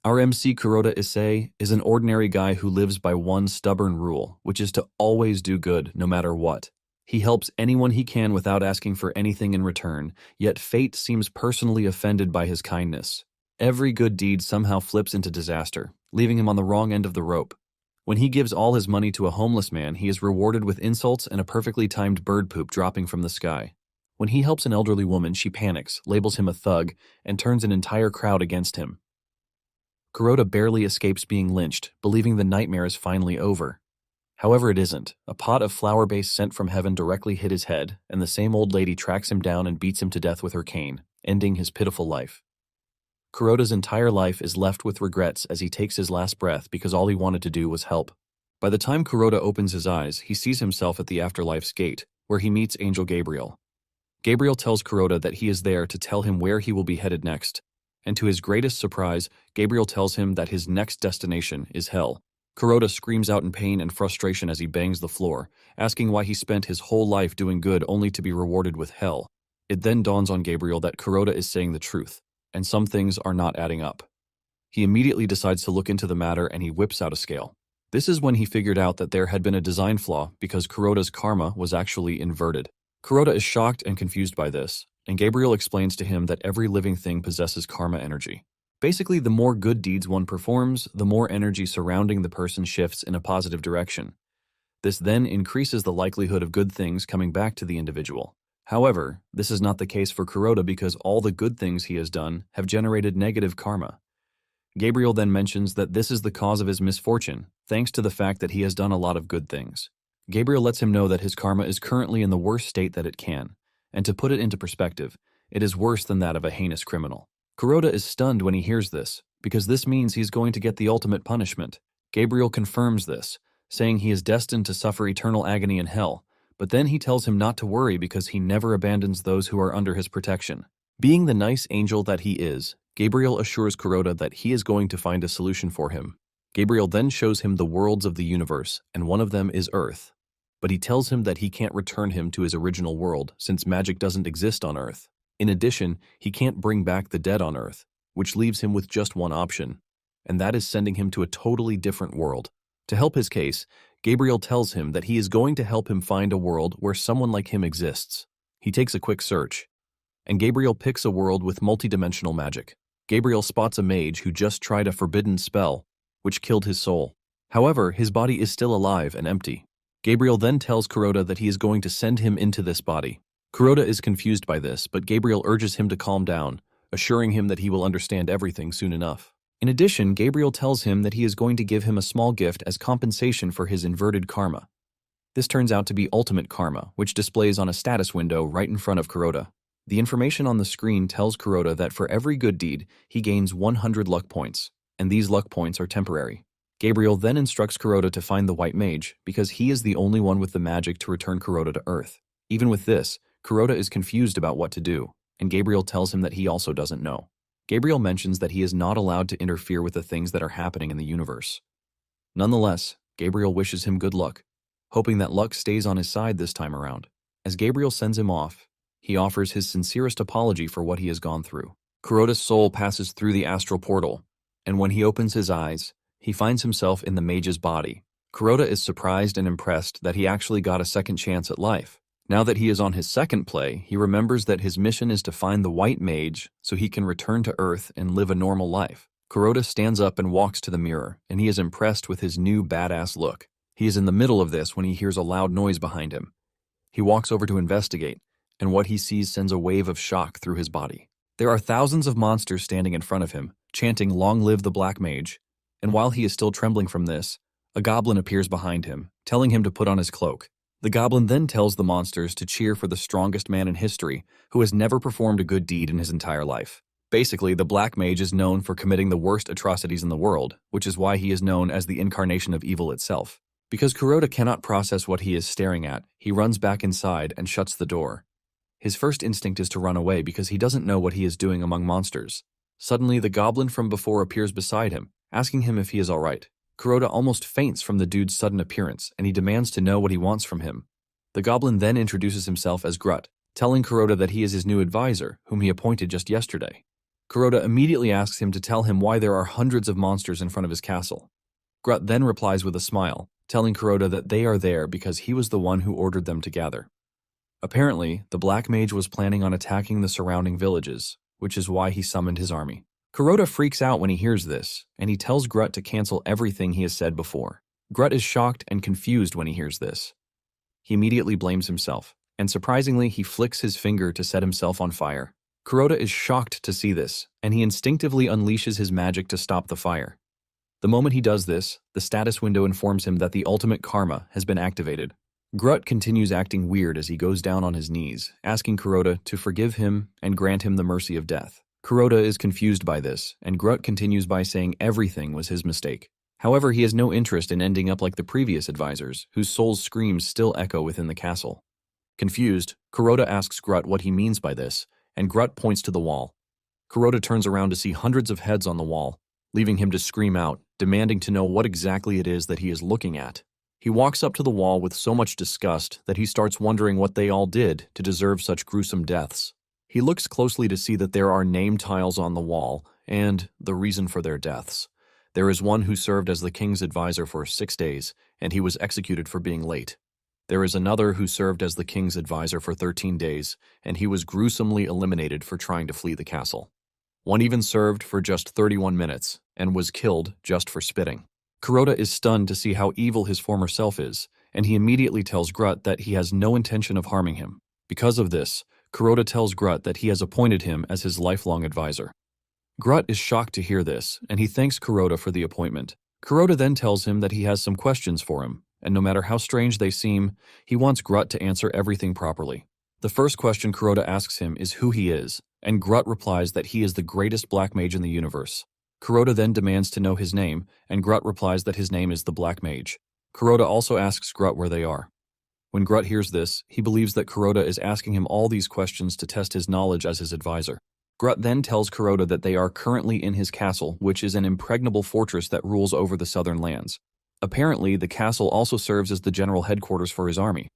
Our MC Kuroda Issei is an ordinary guy who lives by one stubborn rule, which is to always do good no matter what. He helps anyone he can without asking for anything in return, yet fate seems personally offended by his kindness. Every good deed somehow flips into disaster, leaving him on the wrong end of the rope. When he gives all his money to a homeless man, he is rewarded with insults and a perfectly timed bird poop dropping from the sky. When he helps an elderly woman, she panics, labels him a thug, and turns an entire crowd against him. Kuroda barely escapes being lynched, believing the nightmare is finally over. However, it isn't. A pot of flour base sent from heaven directly hit his head, and the same old lady tracks him down and beats him to death with her cane, ending his pitiful life. Kuroda's entire life is left with regrets as he takes his last breath because all he wanted to do was help. By the time Kuroda opens his eyes, he sees himself at the afterlife's gate, where he meets Angel Gabriel. Gabriel tells Kuroda that he is there to tell him where he will be headed next, and to his greatest surprise, Gabriel tells him that his next destination is hell. Kuroda screams out in pain and frustration as he bangs the floor, asking why he spent his whole life doing good only to be rewarded with hell. It then dawns on Gabriel that Kuroda is saying the truth, and some things are not adding up. He immediately decides to look into the matter and he whips out a scale. This is when he figured out that there had been a design flaw because Kuroda's karma was actually inverted. Kuroda is shocked and confused by this, and Gabriel explains to him that every living thing possesses karma energy. Basically, the more good deeds one performs, the more energy surrounding the person shifts in a positive direction. This then increases the likelihood of good things coming back to the individual. However, this is not the case for Kuroda because all the good things he has done have generated negative karma. Gabriel then mentions that this is the cause of his misfortune, thanks to the fact that he has done a lot of good things. Gabriel lets him know that his karma is currently in the worst state that it can, and to put it into perspective, it is worse than that of a heinous criminal. Kuroda is stunned when he hears this, because this means he's going to get the ultimate punishment. Gabriel confirms this, saying he is destined to suffer eternal agony in hell, but then he tells him not to worry because he never abandons those who are under his protection. Being the nice angel that he is, Gabriel assures Kuroda that he is going to find a solution for him. Gabriel then shows him the worlds of the universe, and one of them is Earth. But he tells him that he can't return him to his original world since magic doesn't exist on Earth. In addition, he can't bring back the dead on Earth, which leaves him with just one option, and that is sending him to a totally different world. To help his case, Gabriel tells him that he is going to help him find a world where someone like him exists. He takes a quick search, and Gabriel picks a world with multidimensional magic. Gabriel spots a mage who just tried a forbidden spell, which killed his soul. However, his body is still alive and empty. Gabriel then tells Kuroda that he is going to send him into this body. Kuroda is confused by this, but Gabriel urges him to calm down, assuring him that he will understand everything soon enough. In addition, Gabriel tells him that he is going to give him a small gift as compensation for his inverted karma. This turns out to be ultimate karma, which displays on a status window right in front of Kuroda. The information on the screen tells Kuroda that for every good deed, he gains 100 luck points, and these luck points are temporary. Gabriel then instructs Kuroda to find the white mage, because he is the only one with the magic to return Kuroda to Earth. Even with this, Kuroda is confused about what to do, and Gabriel tells him that he also doesn't know. Gabriel mentions that he is not allowed to interfere with the things that are happening in the universe. Nonetheless, Gabriel wishes him good luck, hoping that luck stays on his side this time around. As Gabriel sends him off, he offers his sincerest apology for what he has gone through. Kuroda's soul passes through the astral portal, and when he opens his eyes, he finds himself in the mage's body. Kuroda is surprised and impressed that he actually got a second chance at life. Now that he is on his second play, he remembers that his mission is to find the white mage so he can return to Earth and live a normal life. Kuroda stands up and walks to the mirror, and he is impressed with his new badass look. He is in the middle of this when he hears a loud noise behind him. He walks over to investigate, and what he sees sends a wave of shock through his body. There are thousands of monsters standing in front of him, chanting "Long live the Black Mage," and while he is still trembling from this, a goblin appears behind him, telling him to put on his cloak. The goblin then tells the monsters to cheer for the strongest man in history who has never performed a good deed in his entire life. Basically, the Black Mage is known for committing the worst atrocities in the world, which is why he is known as the incarnation of evil itself. Because Kuroda cannot process what he is staring at, he runs back inside and shuts the door. His first instinct is to run away because he doesn't know what he is doing among monsters. Suddenly, the goblin from before appears beside him, asking him if he is alright. Kuroda almost faints from the dude's sudden appearance, and he demands to know what he wants from him. The goblin then introduces himself as Grut, telling Kuroda that he is his new advisor, whom he appointed just yesterday. Kuroda immediately asks him to tell him why there are hundreds of monsters in front of his castle. Grutt then replies with a smile, telling Kuroda that they are there because he was the one who ordered them to gather. Apparently, the Black Mage was planning on attacking the surrounding villages, which is why he summoned his army. Kuroda freaks out when he hears this, and he tells Grutt to cancel everything he has said before. Grutt is shocked and confused when he hears this. He immediately blames himself, and surprisingly, he flicks his finger to set himself on fire. Kuroda is shocked to see this, and he instinctively unleashes his magic to stop the fire. The moment he does this, the status window informs him that the ultimate karma has been activated. Grutt continues acting weird as he goes down on his knees, asking Kuroda to forgive him and grant him the mercy of death. Kuroda is confused by this, and Grutt continues by saying everything was his mistake. However, he has no interest in ending up like the previous advisors, whose souls' screams still echo within the castle. Confused, Kuroda asks Grutt what he means by this, and Grutt points to the wall. Kuroda turns around to see hundreds of heads on the wall, leaving him to scream out, demanding to know what exactly it is that he is looking at. He walks up to the wall with so much disgust that he starts wondering what they all did to deserve such gruesome deaths. He looks closely to see that there are name tiles on the wall and the reason for their deaths. There is one who served as the king's advisor for 6 days, and he was executed for being late. There is another who served as the king's advisor for 13 days, and he was gruesomely eliminated for trying to flee the castle. One even served for just 31 minutes, and was killed just for spitting. Kuroda is stunned to see how evil his former self is, and he immediately tells Grutt that he has no intention of harming him. Because of this, Kuroda tells Grutt that he has appointed him as his lifelong advisor. Grutt is shocked to hear this, and he thanks Kuroda for the appointment. Kuroda then tells him that he has some questions for him, and no matter how strange they seem, he wants Grutt to answer everything properly. The first question Kuroda asks him is who he is, and Grutt replies that he is the greatest Black Mage in the universe. Kuroda then demands to know his name, and Grutt replies that his name is the Black Mage. Kuroda also asks Grutt where they are. When Grutt hears this, he believes that Kuroda is asking him all these questions to test his knowledge as his advisor. Grutt then tells Kuroda that they are currently in his castle, which is an impregnable fortress that rules over the southern lands. Apparently, the castle also serves as the general headquarters for his army.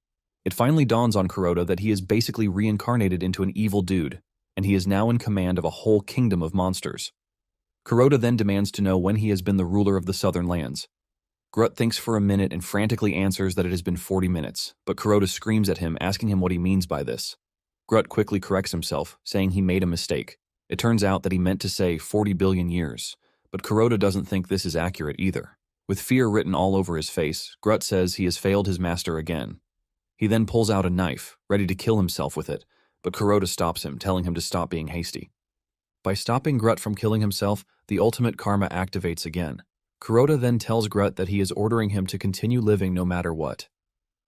It finally dawns on Kuroda that he is basically reincarnated into an evil dude, and he is now in command of a whole kingdom of monsters. Kuroda then demands to know when he has been the ruler of the southern lands. Grutt thinks for a minute and frantically answers that it has been 40 minutes, but Kuroda screams at him, asking him what he means by this. Grutt quickly corrects himself, saying he made a mistake. It turns out that he meant to say 40 billion years, but Kuroda doesn't think this is accurate either. With fear written all over his face, Grutt says he has failed his master again. He then pulls out a knife, ready to kill himself with it, but Kuroda stops him, telling him to stop being hasty. By stopping Grutt from killing himself, the ultimate karma activates again. Kuroda then tells Grutt that he is ordering him to continue living no matter what.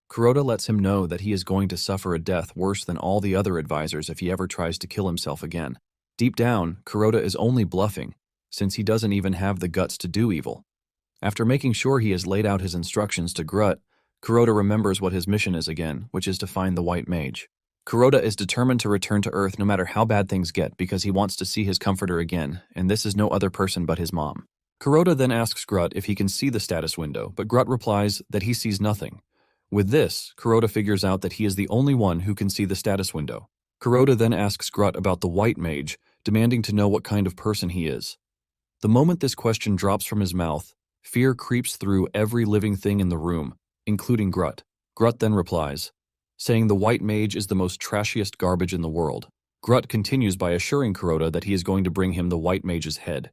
Kuroda lets him know that he is going to suffer a death worse than all the other advisors if he ever tries to kill himself again. Deep down, Kuroda is only bluffing, since he doesn't even have the guts to do evil. After making sure he has laid out his instructions to Grutt, Kuroda remembers what his mission is again, which is to find the White Mage. Kuroda is determined to return to Earth no matter how bad things get because he wants to see his comforter again, and this is no other person but his mom. Kuroda then asks Grutt if he can see the status window, but Grutt replies that he sees nothing. With this, Kuroda figures out that he is the only one who can see the status window. Kuroda then asks Grutt about the White Mage, demanding to know what kind of person he is. The moment this question drops from his mouth, fear creeps through every living thing in the room, including Grutt. Grutt then replies, saying the White Mage is the most trashiest garbage in the world. Grutt continues by assuring Kuroda that he is going to bring him the White Mage's head.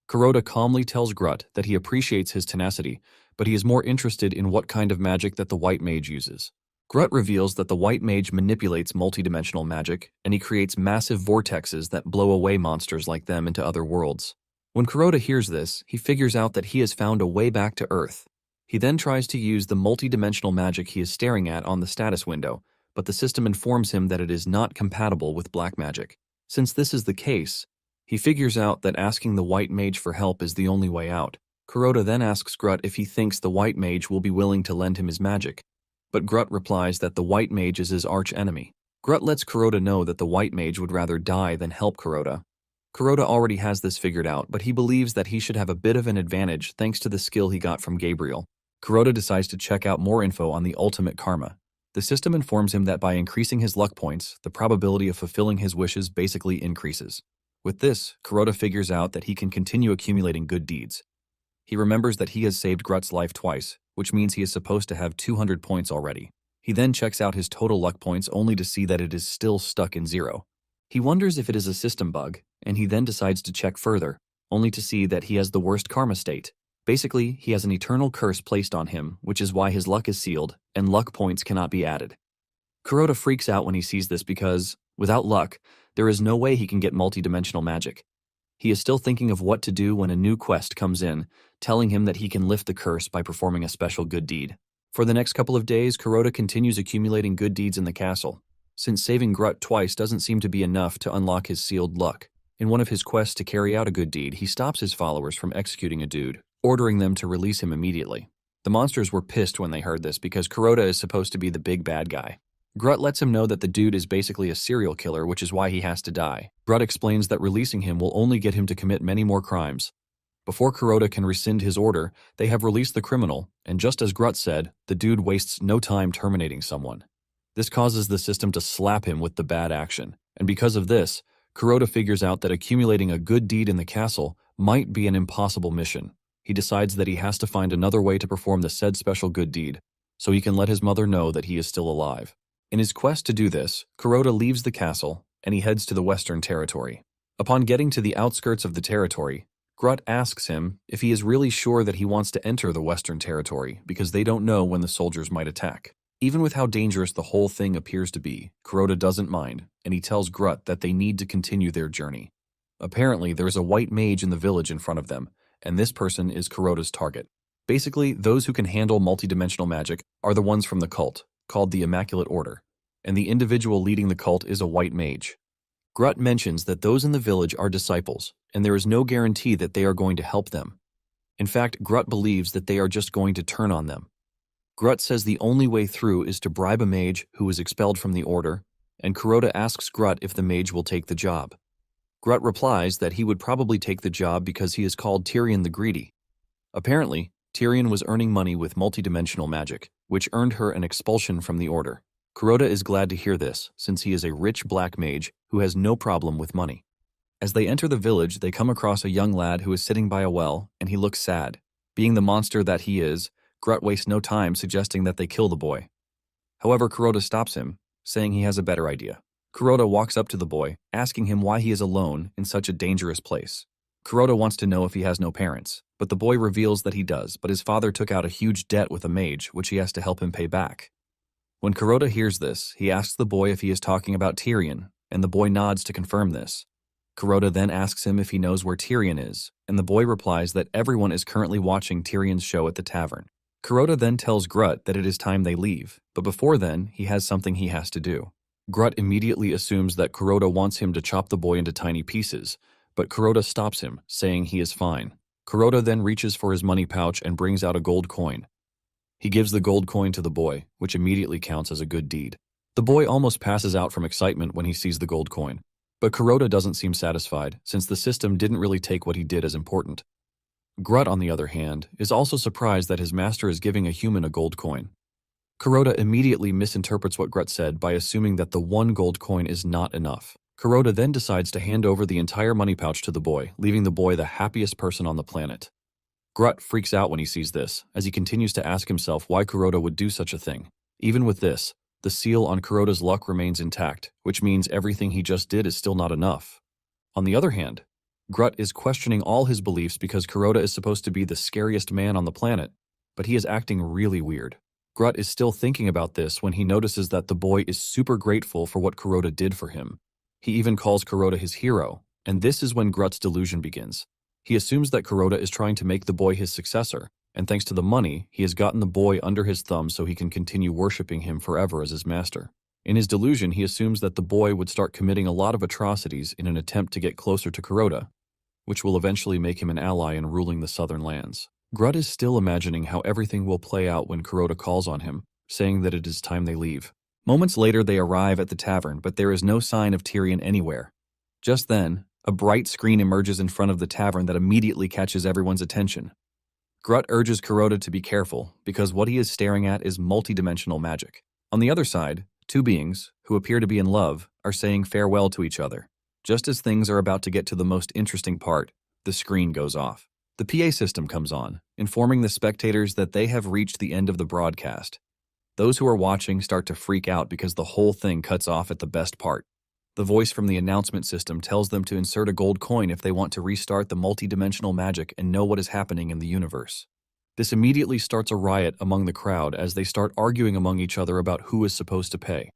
Kuroda calmly tells Grutt that he appreciates his tenacity, but he is more interested in what kind of magic that the White Mage uses. Grutt reveals that the White Mage manipulates multidimensional magic, and he creates massive vortexes that blow away monsters like them into other worlds. When Kuroda hears this, he figures out that he has found a way back to Earth. He then tries to use the multidimensional magic he is staring at on the status window, but the system informs him that it is not compatible with black magic. Since this is the case, he figures out that asking the White Mage for help is the only way out. Kuroda then asks Grutt if he thinks the White Mage will be willing to lend him his magic, but Grutt replies that the White Mage is his arch-enemy. Grutt lets Kuroda know that the White Mage would rather die than help Kuroda. Kuroda already has this figured out, but he believes that he should have a bit of an advantage thanks to the skill he got from Gabriel. Kuroda decides to check out more info on the ultimate karma. The system informs him that by increasing his luck points, the probability of fulfilling his wishes basically increases. With this, Kuroda figures out that he can continue accumulating good deeds. He remembers that he has saved Grut's life twice, which means he is supposed to have 200 points already. He then checks out his total luck points only to see that it is still stuck in 0. He wonders if it is a system bug, and he then decides to check further, only to see that he has the worst karma state. Basically, he has an eternal curse placed on him, which is why his luck is sealed, and luck points cannot be added. Kuroda freaks out when he sees this because, without luck, there is no way he can get multidimensional magic. He is still thinking of what to do when a new quest comes in, telling him that he can lift the curse by performing a special good deed. For the next couple of days, Kuroda continues accumulating good deeds in the castle, since saving Grut twice doesn't seem to be enough to unlock his sealed luck. In one of his quests to carry out a good deed, he stops his followers from executing a dude, ordering them to release him immediately. The monsters were pissed when they heard this because Kuroda is supposed to be the big bad guy. Grut lets him know that the dude is basically a serial killer, which is why he has to die. Grut explains that releasing him will only get him to commit many more crimes. Before Kuroda can rescind his order, they have released the criminal, and just as Grut said, the dude wastes no time terminating someone. This causes the system to slap him with the bad action, and because of this, Kuroda figures out that accumulating a good deed in the castle might be an impossible mission. He decides that he has to find another way to perform the said special good deed, so he can let his mother know that he is still alive. In his quest to do this, Kuroda leaves the castle, and he heads to the Western Territory. Upon getting to the outskirts of the territory, Grut asks him if he is really sure that he wants to enter the Western Territory because they don't know when the soldiers might attack. Even with how dangerous the whole thing appears to be, Kuroda doesn't mind, and he tells Grut that they need to continue their journey. Apparently, there is a white mage in the village in front of them, and this person is Kuroda's target. Basically, those who can handle multidimensional magic are the ones from the cult, called the Immaculate Order, and the individual leading the cult is a white mage. Grut mentions that those in the village are disciples, and there is no guarantee that they are going to help them. In fact, Grut believes that they are just going to turn on them. Grut says the only way through is to bribe a mage who was expelled from the order, and Kuroda asks Grut if the mage will take the job. Grut replies that he would probably take the job because he is called Tyrion the Greedy. Apparently, Tyrion was earning money with multidimensional magic, which earned her an expulsion from the order. Kuroda is glad to hear this, since he is a rich black mage who has no problem with money. As they enter the village, they come across a young lad who is sitting by a well, and he looks sad. Being the monster that he is, Grut wastes no time suggesting that they kill the boy. However, Kuroda stops him, saying he has a better idea. Kuroda walks up to the boy, asking him why he is alone in such a dangerous place. Kuroda wants to know if he has no parents, but the boy reveals that he does, but his father took out a huge debt with a mage, which he has to help him pay back. When Kuroda hears this, he asks the boy if he is talking about Tyrion, and the boy nods to confirm this. Kuroda then asks him if he knows where Tyrion is, and the boy replies that everyone is currently watching Tyrion's show at the tavern. Kuroda then tells Grut that it is time they leave, but before then, he has something he has to do. Grut immediately assumes that Kuroda wants him to chop the boy into tiny pieces, but Kuroda stops him, saying he is fine. Kuroda then reaches for his money pouch and brings out a gold coin. He gives the gold coin to the boy, which immediately counts as a good deed. The boy almost passes out from excitement when he sees the gold coin, but Kuroda doesn't seem satisfied, since the system didn't really take what he did as important. Grut, on the other hand, is also surprised that his master is giving a human a gold coin. Kuroda immediately misinterprets what Grut said by assuming that the one gold coin is not enough. Kuroda then decides to hand over the entire money pouch to the boy, leaving the boy the happiest person on the planet. Grut freaks out when he sees this, as he continues to ask himself why Kuroda would do such a thing. Even with this, the seal on Kuroda's luck remains intact, which means everything he just did is still not enough. On the other hand, Grut is questioning all his beliefs because Kuroda is supposed to be the scariest man on the planet, but he is acting really weird. Grut is still thinking about this when he notices that the boy is super grateful for what Kuroda did for him. He even calls Kuroda his hero, and this is when Grut's delusion begins. He assumes that Kuroda is trying to make the boy his successor, and thanks to the money, he has gotten the boy under his thumb so he can continue worshipping him forever as his master. In his delusion, he assumes that the boy would start committing a lot of atrocities in an attempt to get closer to Kuroda, which will eventually make him an ally in ruling the southern lands. Grut is still imagining how everything will play out when Kuroda calls on him, saying that it is time they leave. Moments later, they arrive at the tavern, but there is no sign of Tyrion anywhere. Just then, a bright screen emerges in front of the tavern that immediately catches everyone's attention. Grut urges Kuroda to be careful, because what he is staring at is multidimensional magic. On the other side, two beings, who appear to be in love, are saying farewell to each other. Just as things are about to get to the most interesting part, the screen goes off. The PA system comes on, informing the spectators that they have reached the end of the broadcast. Those who are watching start to freak out because the whole thing cuts off at the best part. The voice from the announcement system tells them to insert a gold coin if they want to restart the multidimensional magic and know what is happening in the universe. This immediately starts a riot among the crowd as they start arguing among each other about who is supposed to pay.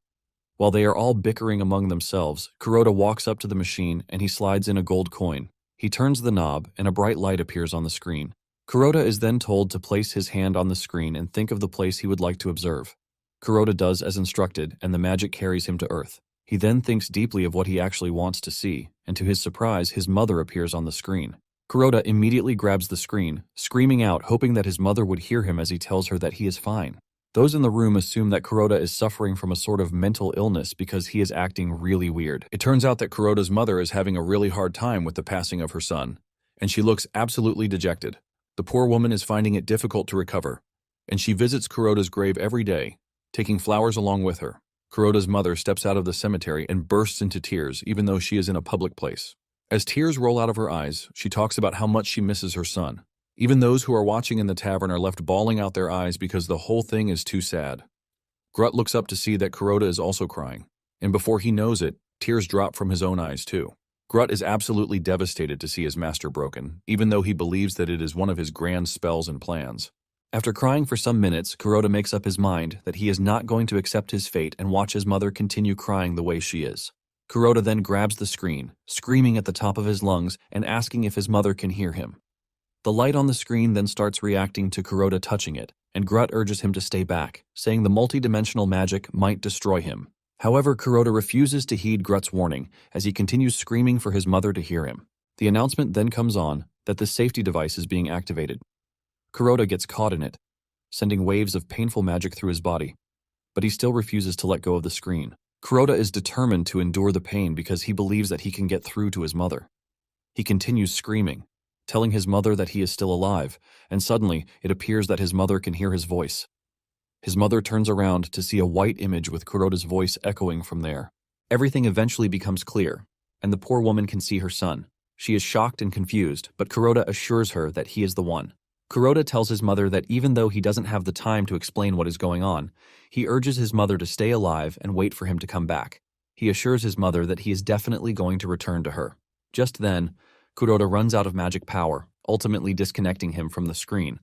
While they are all bickering among themselves, Kuroda walks up to the machine and he slides in a gold coin. He turns the knob and a bright light appears on the screen. Kuroda is then told to place his hand on the screen and think of the place he would like to observe. Kuroda does as instructed and the magic carries him to Earth. He then thinks deeply of what he actually wants to see, and to his surprise, his mother appears on the screen. Kuroda immediately grabs the screen, screaming out, hoping that his mother would hear him as he tells her that he is fine. Those in the room assume that Kuroda is suffering from a sort of mental illness because he is acting really weird. It turns out that Kuroda's mother is having a really hard time with the passing of her son, and she looks absolutely dejected. The poor woman is finding it difficult to recover, and she visits Kuroda's grave every day, taking flowers along with her. Kuroda's mother steps out of the cemetery and bursts into tears, even though she is in a public place. As tears roll out of her eyes, she talks about how much she misses her son. Even those who are watching in the tavern are left bawling out their eyes because the whole thing is too sad. Grut looks up to see that Kuroda is also crying, and before he knows it, tears drop from his own eyes too. Grut is absolutely devastated to see his master broken, even though he believes that it is one of his grand spells and plans. After crying for some minutes, Kuroda makes up his mind that he is not going to accept his fate and watch his mother continue crying the way she is. Kuroda then grabs the screen, screaming at the top of his lungs and asking if his mother can hear him. The light on the screen then starts reacting to Kuroda touching it, and Grut urges him to stay back, saying the multidimensional magic might destroy him. However, Kuroda refuses to heed Grut's warning as he continues screaming for his mother to hear him. The announcement then comes on that the safety device is being activated. Kuroda gets caught in it, sending waves of painful magic through his body, but he still refuses to let go of the screen. Kuroda is determined to endure the pain because he believes that he can get through to his mother. He continues screaming, telling his mother that he is still alive, and suddenly it appears that his mother can hear his voice. His mother turns around to see a white image with Kuroda's voice echoing from there. Everything eventually becomes clear, and the poor woman can see her son. She is shocked and confused, but Kuroda assures her that he is the one. Kuroda tells his mother that even though he doesn't have the time to explain what is going on, he urges his mother to stay alive and wait for him to come back. He assures his mother that he is definitely going to return to her. Just then, Kuroda runs out of magic power, ultimately disconnecting him from the screen.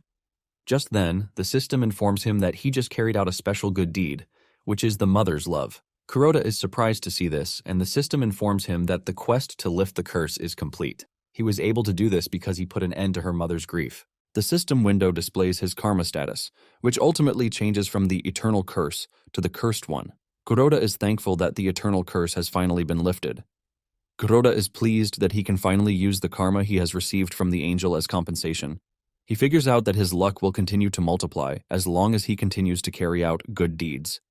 Just then, the system informs him that he just carried out a special good deed, which is the mother's love. Kuroda is surprised to see this, and the system informs him that the quest to lift the curse is complete. He was able to do this because he put an end to her mother's grief. The system window displays his karma status, which ultimately changes from the eternal curse to the cursed one. Kuroda is thankful that the eternal curse has finally been lifted. Kuroda is pleased that he can finally use the karma he has received from the angel as compensation. He figures out that his luck will continue to multiply as long as he continues to carry out good deeds.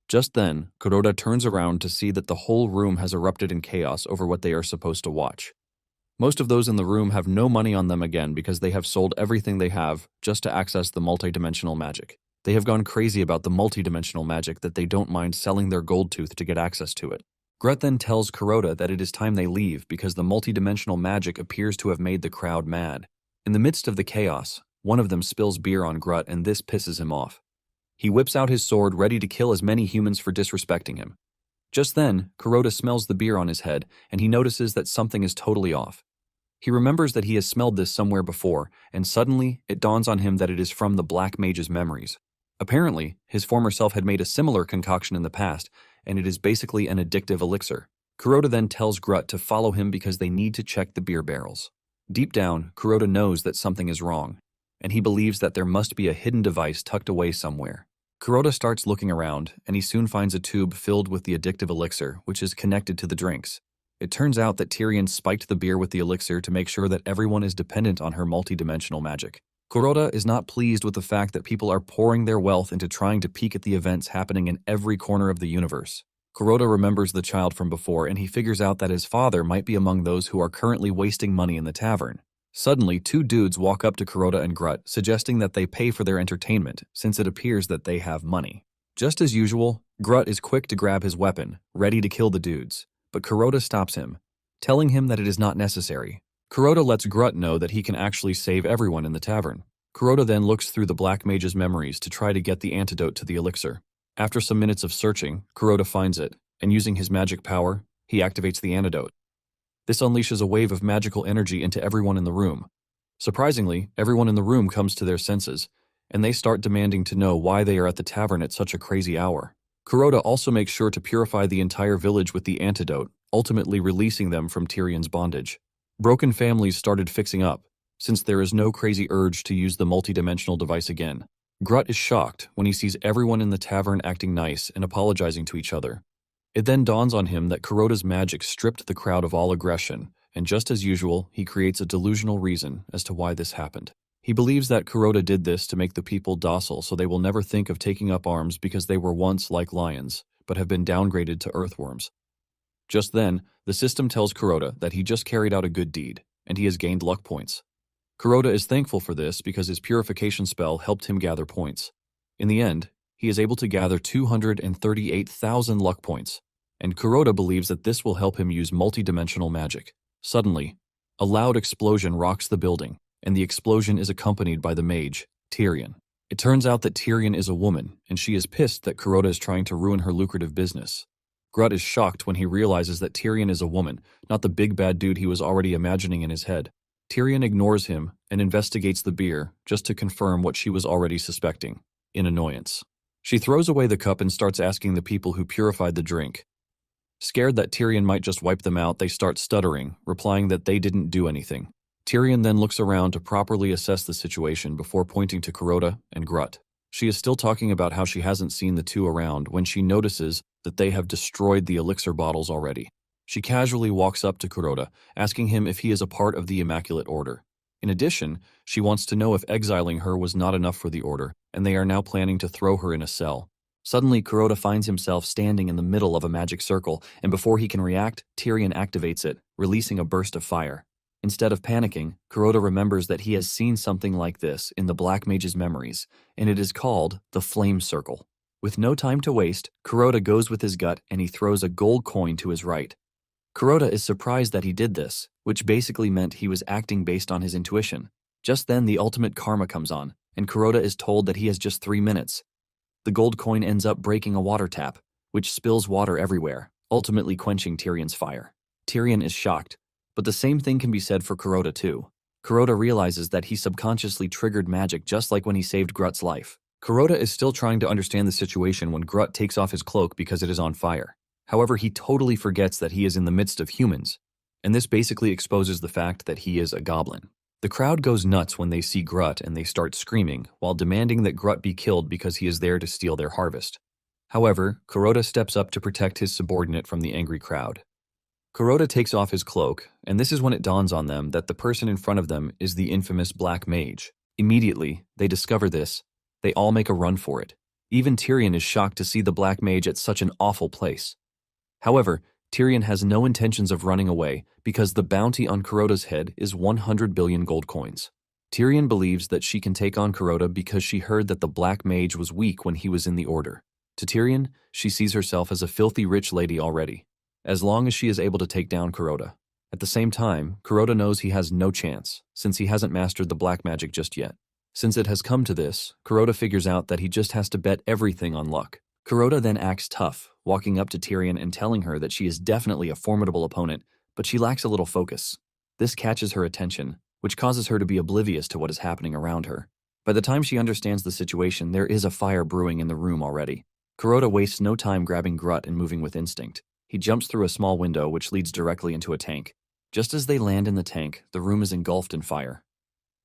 Just then, Kuroda turns around to see that the whole room has erupted in chaos over what they are supposed to watch. Most of those in the room have no money on them again because they have sold everything they have just to access the multidimensional magic. They have gone crazy about the multidimensional magic that they don't mind selling their gold tooth to get access to it. Grut then tells Kuroda that it is time they leave because the multidimensional magic appears to have made the crowd mad. In the midst of the chaos, one of them spills beer on Grut and this pisses him off. He whips out his sword ready to kill as many humans for disrespecting him. Just then, Kuroda smells the beer on his head and he notices that something is totally off. He remembers that he has smelled this somewhere before, and suddenly it dawns on him that it is from the Black Mage's memories. Apparently, his former self had made a similar concoction in the past, and it is basically an addictive elixir. Kuroda then tells Grut to follow him because they need to check the beer barrels. Deep down, Kuroda knows that something is wrong, and he believes that there must be a hidden device tucked away somewhere. Kuroda starts looking around, and he soon finds a tube filled with the addictive elixir, which is connected to the drinks. It turns out that Tyrion spiked the beer with the elixir to make sure that everyone is dependent on her multidimensional magic. Kuroda is not pleased with the fact that people are pouring their wealth into trying to peek at the events happening in every corner of the universe. Kuroda remembers the child from before, and he figures out that his father might be among those who are currently wasting money in the tavern. Suddenly, two dudes walk up to Kuroda and Grut, suggesting that they pay for their entertainment, since it appears that they have money. Just as usual, Grut is quick to grab his weapon, ready to kill the dudes. But Kuroda stops him, telling him that it is not necessary. Kuroda lets Grut know that he can actually save everyone in the tavern. Kuroda then looks through the Black Mage's memories to try to get the antidote to the elixir. After some minutes of searching, Kuroda finds it, and using his magic power, he activates the antidote. This unleashes a wave of magical energy into everyone in the room. Surprisingly, everyone in the room comes to their senses, and they start demanding to know why they are at the tavern at such a crazy hour. Kuroda also makes sure to purify the entire village with the antidote, ultimately releasing them from Tyrion's bondage. Broken families started fixing up, since there is no crazy urge to use the multidimensional device again. Grut is shocked when he sees everyone in the tavern acting nice and apologizing to each other. It then dawns on him that Kuroda's magic stripped the crowd of all aggression, and just as usual, he creates a delusional reason as to why this happened. He believes that Kuroda did this to make the people docile so they will never think of taking up arms because they were once like lions, but have been downgraded to earthworms. Just then, the system tells Kuroda that he just carried out a good deed, and he has gained luck points. Kuroda is thankful for this because his purification spell helped him gather points. In the end, he is able to gather 238,000 luck points, and Kuroda believes that this will help him use multidimensional magic. Suddenly, a loud explosion rocks the building, and the explosion is accompanied by the mage, Tyrion. It turns out that Tyrion is a woman, and she is pissed that Kuroda is trying to ruin her lucrative business. Grut is shocked when he realizes that Tyrion is a woman, not the big bad dude he was already imagining in his head. Tyrion ignores him and investigates the beer just to confirm what she was already suspecting, in annoyance. She throws away the cup and starts asking the people who purified the drink. Scared that Tyrion might just wipe them out, they start stuttering, replying that they didn't do anything. Tyrion then looks around to properly assess the situation before pointing to Kuroda and Grut. She is still talking about how she hasn't seen the two around when she notices that they have destroyed the elixir bottles already. She casually walks up to Kuroda, asking him if he is a part of the Immaculate Order. In addition, she wants to know if exiling her was not enough for the Order, and they are now planning to throw her in a cell. Suddenly, Kuroda finds himself standing in the middle of a magic circle, and before he can react, Tyrion activates it, releasing a burst of fire. Instead of panicking, Kuroda remembers that he has seen something like this in the Black Mage's memories, and it is called the Flame Circle. With no time to waste, Kuroda goes with his gut and he throws a gold coin to his right. Kuroda is surprised that he did this, which basically meant he was acting based on his intuition. Just then, the ultimate karma comes on, and Kuroda is told that he has just 3 minutes. The gold coin ends up breaking a water tap, which spills water everywhere, ultimately quenching Tyrion's fire. Tyrion is shocked, but the same thing can be said for Kuroda too. Kuroda realizes that he subconsciously triggered magic just like when he saved Grut's life. Kuroda is still trying to understand the situation when Grut takes off his cloak because it is on fire. However, he totally forgets that he is in the midst of humans, and this basically exposes the fact that he is a goblin. The crowd goes nuts when they see Grut and they start screaming, while demanding that Grut be killed because he is there to steal their harvest. However, Kuroda steps up to protect his subordinate from the angry crowd. Kuroda takes off his cloak, and this is when it dawns on them that the person in front of them is the infamous Black Mage. Immediately, they discover this. They all make a run for it. Even Tyrion is shocked to see the Black Mage at such an awful place. However, Tyrion has no intentions of running away because the bounty on Kuroda's head is 100 billion gold coins. Tyrion believes that she can take on Kuroda because she heard that the Black Mage was weak when he was in the Order. To Tyrion, she sees herself as a filthy rich lady already, as long as she is able to take down Kuroda. At the same time, Kuroda knows he has no chance, since he hasn't mastered the black magic just yet. Since it has come to this, Kuroda figures out that he just has to bet everything on luck. Kuroda then acts tough, walking up to Tyrion and telling her that she is definitely a formidable opponent, but she lacks a little focus. This catches her attention, which causes her to be oblivious to what is happening around her. By the time she understands the situation, there is a fire brewing in the room already. Kuroda wastes no time grabbing Grut and moving with instinct. He jumps through a small window which leads directly into a tank. Just as they land in the tank, the room is engulfed in fire.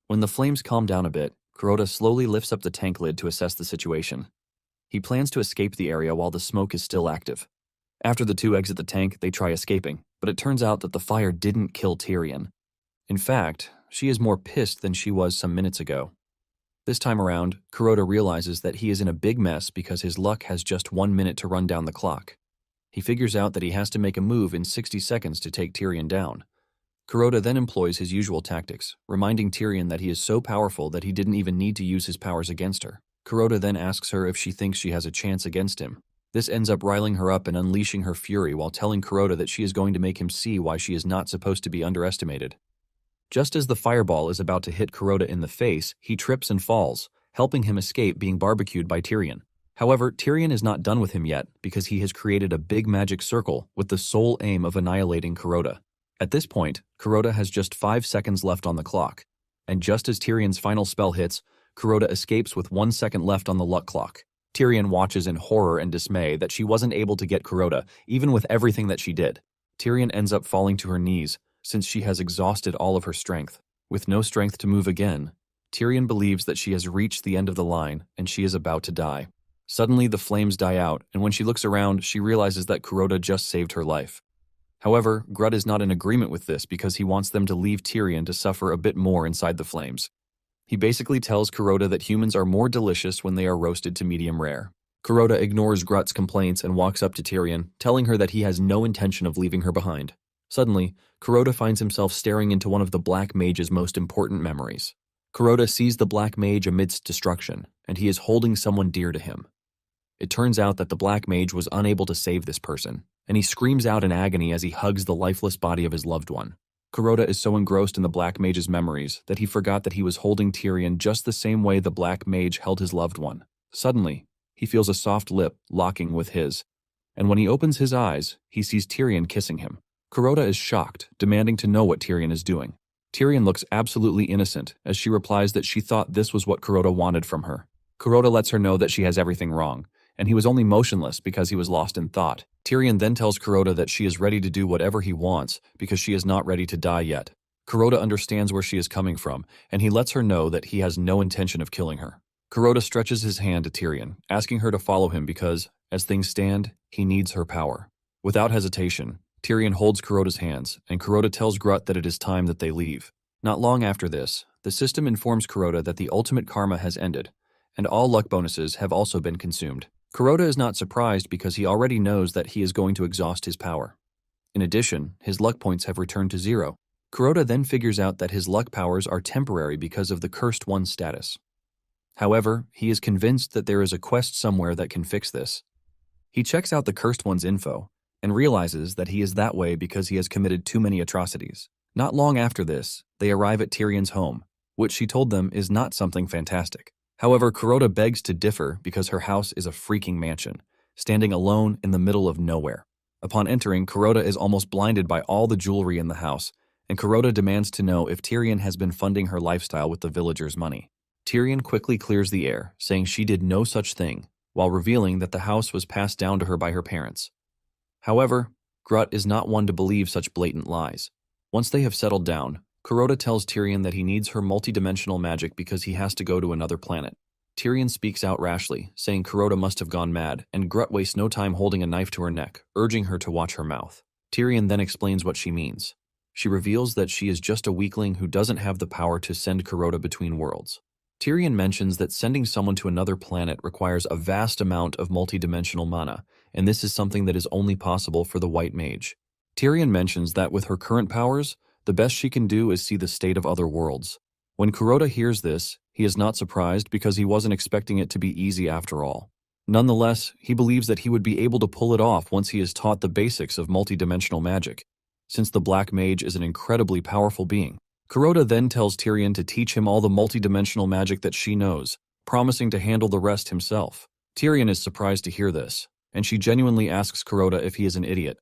When the flames calm down a bit, Kuroda slowly lifts up the tank lid to assess the situation. He plans to escape the area while the smoke is still active. After the two exit the tank, they try escaping, but it turns out that the fire didn't kill Tyrion. In fact, she is more pissed than she was some minutes ago. This time around, Kuroda realizes that he is in a big mess because his luck has just 1 minute to run down the clock. He figures out that he has to make a move in 60 seconds to take Tyrion down. Kuroda then employs his usual tactics, reminding Tyrion that he is so powerful that he didn't even need to use his powers against her. Kuroda then asks her if she thinks she has a chance against him. This ends up riling her up and unleashing her fury while telling Kuroda that she is going to make him see why she is not supposed to be underestimated. Just as the fireball is about to hit Kuroda in the face, he trips and falls, helping him escape being barbecued by Tyrion. However, Tyrion is not done with him yet because he has created a big magic circle with the sole aim of annihilating Kuroda. At this point, Kuroda has just 5 seconds left on the clock, and just as Tyrion's final spell hits, Kuroda escapes with 1 second left on the luck clock. Tyrion watches in horror and dismay that she wasn't able to get Kuroda, even with everything that she did. Tyrion ends up falling to her knees, since she has exhausted all of her strength. With no strength to move again, Tyrion believes that she has reached the end of the line and she is about to die. Suddenly, the flames die out, and when she looks around, she realizes that Kuroda just saved her life. However, Grutt is not in agreement with this because he wants them to leave Tyrion to suffer a bit more inside the flames. He basically tells Kuroda that humans are more delicious when they are roasted to medium rare. Kuroda ignores Grutt's complaints and walks up to Tyrion, telling her that he has no intention of leaving her behind. Suddenly, Kuroda finds himself staring into one of the Black Mage's most important memories. Kuroda sees the Black Mage amidst destruction, and he is holding someone dear to him. It turns out that the Black Mage was unable to save this person, and he screams out in agony as he hugs the lifeless body of his loved one. Kuroda is so engrossed in the Black Mage's memories that he forgot that he was holding Tyrion just the same way the Black Mage held his loved one. Suddenly, he feels a soft lip locking with his, and when he opens his eyes, he sees Tyrion kissing him. Kuroda is shocked, demanding to know what Tyrion is doing. Tyrion looks absolutely innocent as she replies that she thought this was what Kuroda wanted from her. Kuroda lets her know that she has everything wrong, and he was only motionless because he was lost in thought. Tyrion then tells Kuroda that she is ready to do whatever he wants because she is not ready to die yet. Kuroda understands where she is coming from, and he lets her know that he has no intention of killing her. Kuroda stretches his hand to Tyrion, asking her to follow him because, as things stand, he needs her power. Without hesitation, Tyrion holds Kuroda's hands, and Kuroda tells Grutt that it is time that they leave. Not long after this, the system informs Kuroda that the ultimate karma has ended, and all luck bonuses have also been consumed. Kuroda is not surprised because he already knows that he is going to exhaust his power. In addition, his luck points have returned to 0. Kuroda then figures out that his luck powers are temporary because of the Cursed One status. However, he is convinced that there is a quest somewhere that can fix this. He checks out the Cursed One's info and realizes that he is that way because he has committed too many atrocities. Not long after this, they arrive at Tyrion's home, which she told them is not something fantastic. However, Kuroda begs to differ because her house is a freaking mansion, standing alone in the middle of nowhere. Upon entering, Kuroda is almost blinded by all the jewelry in the house, and Kuroda demands to know if Tyrion has been funding her lifestyle with the villagers' money. Tyrion quickly clears the air, saying she did no such thing, while revealing that the house was passed down to her by her parents. However, Grutt is not one to believe such blatant lies. Once they have settled down, Kuroda tells Tyrion that he needs her multidimensional magic because he has to go to another planet. Tyrion speaks out rashly, saying Kuroda must have gone mad, and Grutt wastes no time holding a knife to her neck, urging her to watch her mouth. Tyrion then explains what she means. She reveals that she is just a weakling who doesn't have the power to send Kuroda between worlds. Tyrion mentions that sending someone to another planet requires a vast amount of multidimensional mana, and this is something that is only possible for the White Mage. Tyrion mentions that with her current powers, the best she can do is see the state of other worlds. When Kuroda hears this, he is not surprised because he wasn't expecting it to be easy after all. Nonetheless, he believes that he would be able to pull it off once he is taught the basics of multidimensional magic, since the Black Mage is an incredibly powerful being. Kuroda then tells Tyrion to teach him all the multidimensional magic that she knows, promising to handle the rest himself. Tyrion is surprised to hear this, and she genuinely asks Kuroda if he is an idiot.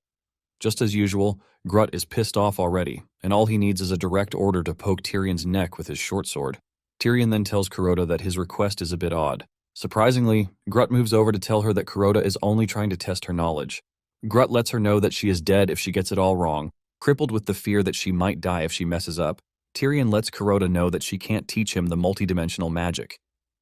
Just as usual, Grutt is pissed off already, and all he needs is a direct order to poke Tyrion's neck with his short sword. Tyrion then tells Kuroda that his request is a bit odd. Surprisingly, Grutt moves over to tell her that Kuroda is only trying to test her knowledge. Grutt lets her know that she is dead if she gets it all wrong, crippled with the fear that she might die if she messes up. Tyrion lets Kuroda know that she can't teach him the multidimensional magic.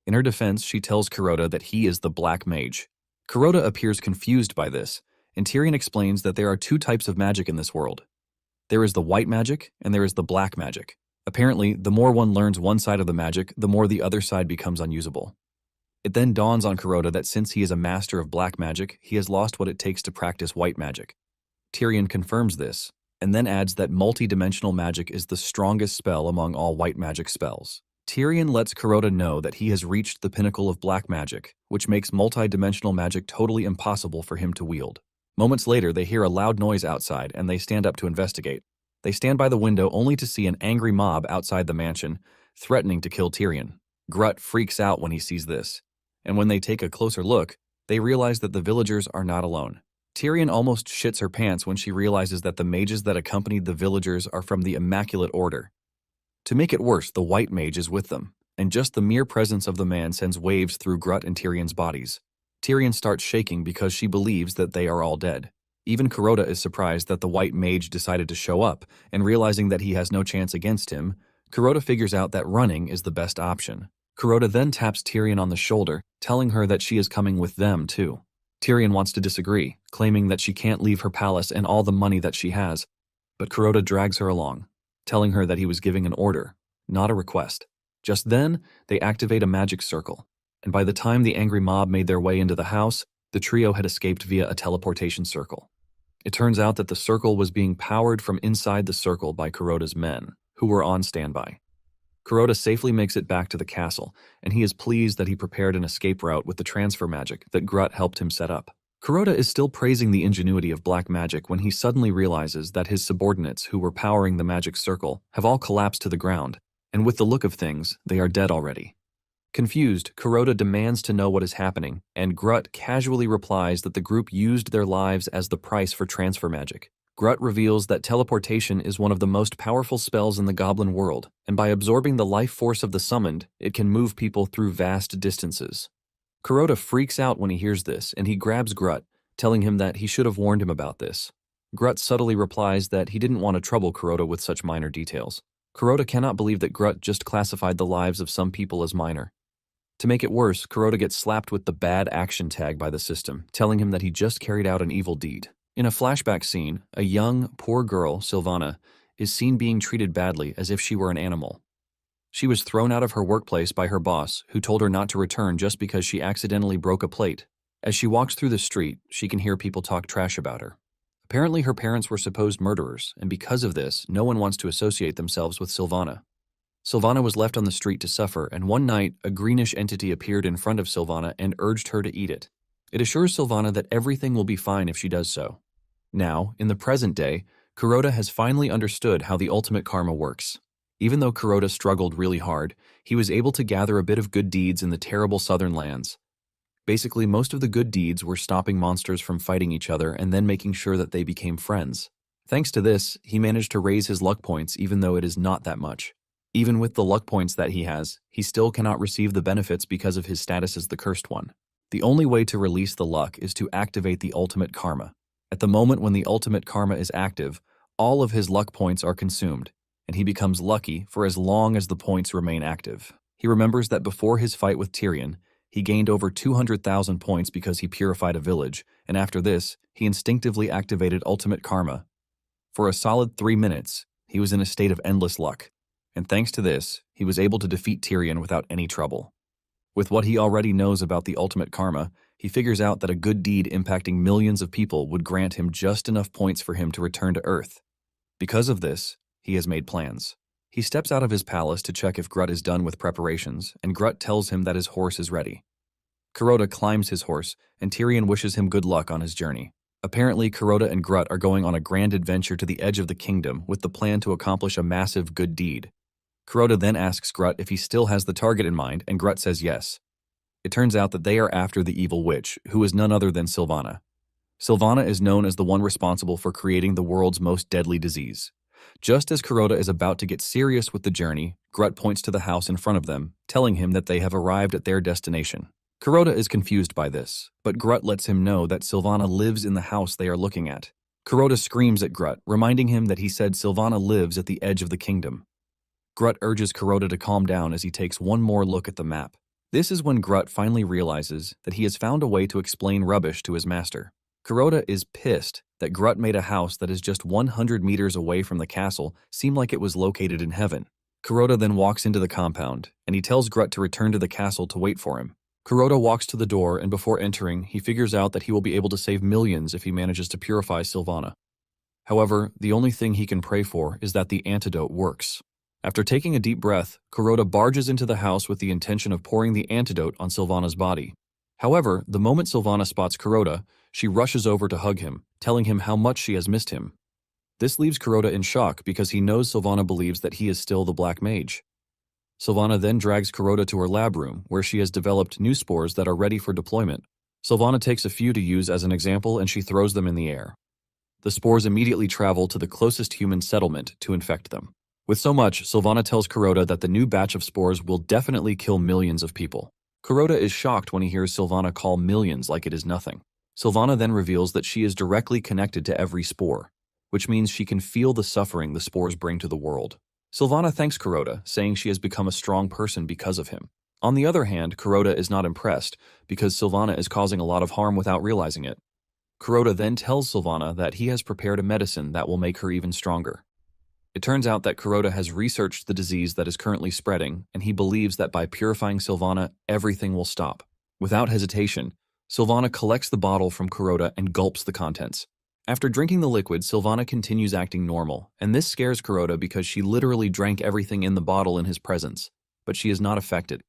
In her defense, she tells Kuroda that he is the Black Mage. Kuroda appears confused by this, and Tyrion explains that there are 2 types of magic in this world. There is the white magic, and there is the black magic. Apparently, the more one learns one side of the magic, the more the other side becomes unusable. It then dawns on Kuroda that since he is a master of black magic, he has lost what it takes to practice white magic. Tyrion confirms this, and then adds that multi-dimensional magic is the strongest spell among all white magic spells. Tyrion lets Kuroda know that he has reached the pinnacle of black magic, which makes multi-dimensional magic totally impossible for him to wield. Moments later, they hear a loud noise outside and they stand up to investigate. They stand by the window only to see an angry mob outside the mansion, threatening to kill Tyrion. Grutt freaks out when he sees this, and when they take a closer look, they realize that the villagers are not alone. Tyrion almost shits her pants when she realizes that the mages that accompanied the villagers are from the Immaculate Order. To make it worse, the White Mage is with them, and just the mere presence of the man sends waves through Grutt and Tyrion's bodies. Tyrion starts shaking because she believes that they are all dead. Even Kuroda is surprised that the White Mage decided to show up, and realizing that he has no chance against him, Kuroda figures out that running is the best option. Kuroda then taps Tyrion on the shoulder, telling her that she is coming with them too. Tyrion wants to disagree, claiming that she can't leave her palace and all the money that she has, but Kuroda drags her along, telling her that he was giving an order, not a request. Just then, they activate a magic circle, and by the time the angry mob made their way into the house, the trio had escaped via a teleportation circle. It turns out that the circle was being powered from inside the circle by Kuroda's men, who were on standby. Kuroda safely makes it back to the castle, and he is pleased that he prepared an escape route with the transfer magic that Grutt helped him set up. Kuroda is still praising the ingenuity of black magic when he suddenly realizes that his subordinates who were powering the magic circle have all collapsed to the ground, and with the look of things, they are dead already. Confused, Kuroda demands to know what is happening, and Grutt casually replies that the group used their lives as the price for transfer magic. Grutt reveals that teleportation is one of the most powerful spells in the goblin world, and by absorbing the life force of the summoned, it can move people through vast distances. Kuroda freaks out when he hears this, and he grabs Grutt, telling him that he should have warned him about this. Grutt subtly replies that he didn't want to trouble Kuroda with such minor details. Kuroda cannot believe that Grutt just classified the lives of some people as minor. To make it worse, Kuroda gets slapped with the bad action tag by the system, telling him that he just carried out an evil deed. In a flashback scene, a young, poor girl, Sylvana, is seen being treated badly as if she were an animal. She was thrown out of her workplace by her boss, who told her not to return just because she accidentally broke a plate. As she walks through the street, she can hear people talk trash about her. Apparently her parents were supposed murderers, and because of this, no one wants to associate themselves with Sylvana. Sylvana was left on the street to suffer, and one night, a greenish entity appeared in front of Sylvana and urged her to eat it. It assures Sylvana that everything will be fine if she does so. Now, in the present day, Kuroda has finally understood how the ultimate karma works. Even though Kuroda struggled really hard, he was able to gather a bit of good deeds in the terrible southern lands. Basically, most of the good deeds were stopping monsters from fighting each other and then making sure that they became friends. Thanks to this, he managed to raise his luck points even though it is not that much. Even with the luck points that he has, he still cannot receive the benefits because of his status as the Cursed One. The only way to release the luck is to activate the ultimate karma. At the moment when the ultimate karma is active, all of his luck points are consumed, and he becomes lucky for as long as the points remain active. He remembers that before his fight with Tyrion, he gained over 200,000 points because he purified a village, and after this, he instinctively activated ultimate karma. For a solid 3 minutes, he was in a state of endless luck, and thanks to this, he was able to defeat Tyrion without any trouble. With what he already knows about the ultimate karma, he figures out that a good deed impacting millions of people would grant him just enough points for him to return to Earth. Because of this, he has made plans. He steps out of his palace to check if Grutt is done with preparations, and Grutt tells him that his horse is ready. Kuroda climbs his horse, and Tyrion wishes him good luck on his journey. Apparently, Kuroda and Grutt are going on a grand adventure to the edge of the kingdom with the plan to accomplish a massive good deed. Kuroda then asks Grutt if he still has the target in mind, and Grutt says yes. It turns out that they are after the evil witch, who is none other than Sylvana. Sylvana is known as the one responsible for creating the world's most deadly disease. Just as Kuroda is about to get serious with the journey, Grutt points to the house in front of them, telling him that they have arrived at their destination. Kuroda is confused by this, but Grutt lets him know that Sylvana lives in the house they are looking at. Kuroda screams at Grutt, reminding him that he said Sylvana lives at the edge of the kingdom. Grutt urges Kuroda to calm down as he takes one more look at the map. This is when Grutt finally realizes that he has found a way to explain rubbish to his master. Kuroda is pissed that Grutt made a house that is just 100 meters away from the castle seem like it was located in heaven. Kuroda then walks into the compound, and he tells Grutt to return to the castle to wait for him. Kuroda walks to the door, and before entering, he figures out that he will be able to save millions if he manages to purify Sylvana. However, the only thing he can pray for is that the antidote works. After taking a deep breath, Kuroda barges into the house with the intention of pouring the antidote on Sylvana's body. However, the moment Sylvana spots Kuroda, she rushes over to hug him, telling him how much she has missed him. This leaves Kuroda in shock because he knows Sylvana believes that he is still the Black Mage. Sylvana then drags Kuroda to her lab room, where she has developed new spores that are ready for deployment. Sylvana takes a few to use as an example and she throws them in the air. The spores immediately travel to the closest human settlement to infect them. With so much, Sylvana tells Kuroda that the new batch of spores will definitely kill millions of people. Kuroda is shocked when he hears Sylvana call millions like it is nothing. Sylvana then reveals that she is directly connected to every spore, which means she can feel the suffering the spores bring to the world. Sylvana thanks Kuroda, saying she has become a strong person because of him. On the other hand, Kuroda is not impressed because Sylvana is causing a lot of harm without realizing it. Kuroda then tells Sylvana that he has prepared a medicine that will make her even stronger. It turns out that Kuroda has researched the disease that is currently spreading, and he believes that by purifying Sylvana, everything will stop. Without hesitation, Sylvana collects the bottle from Kuroda and gulps the contents. After drinking the liquid, Sylvana continues acting normal, and this scares Kuroda because she literally drank everything in the bottle in his presence, but she is not affected.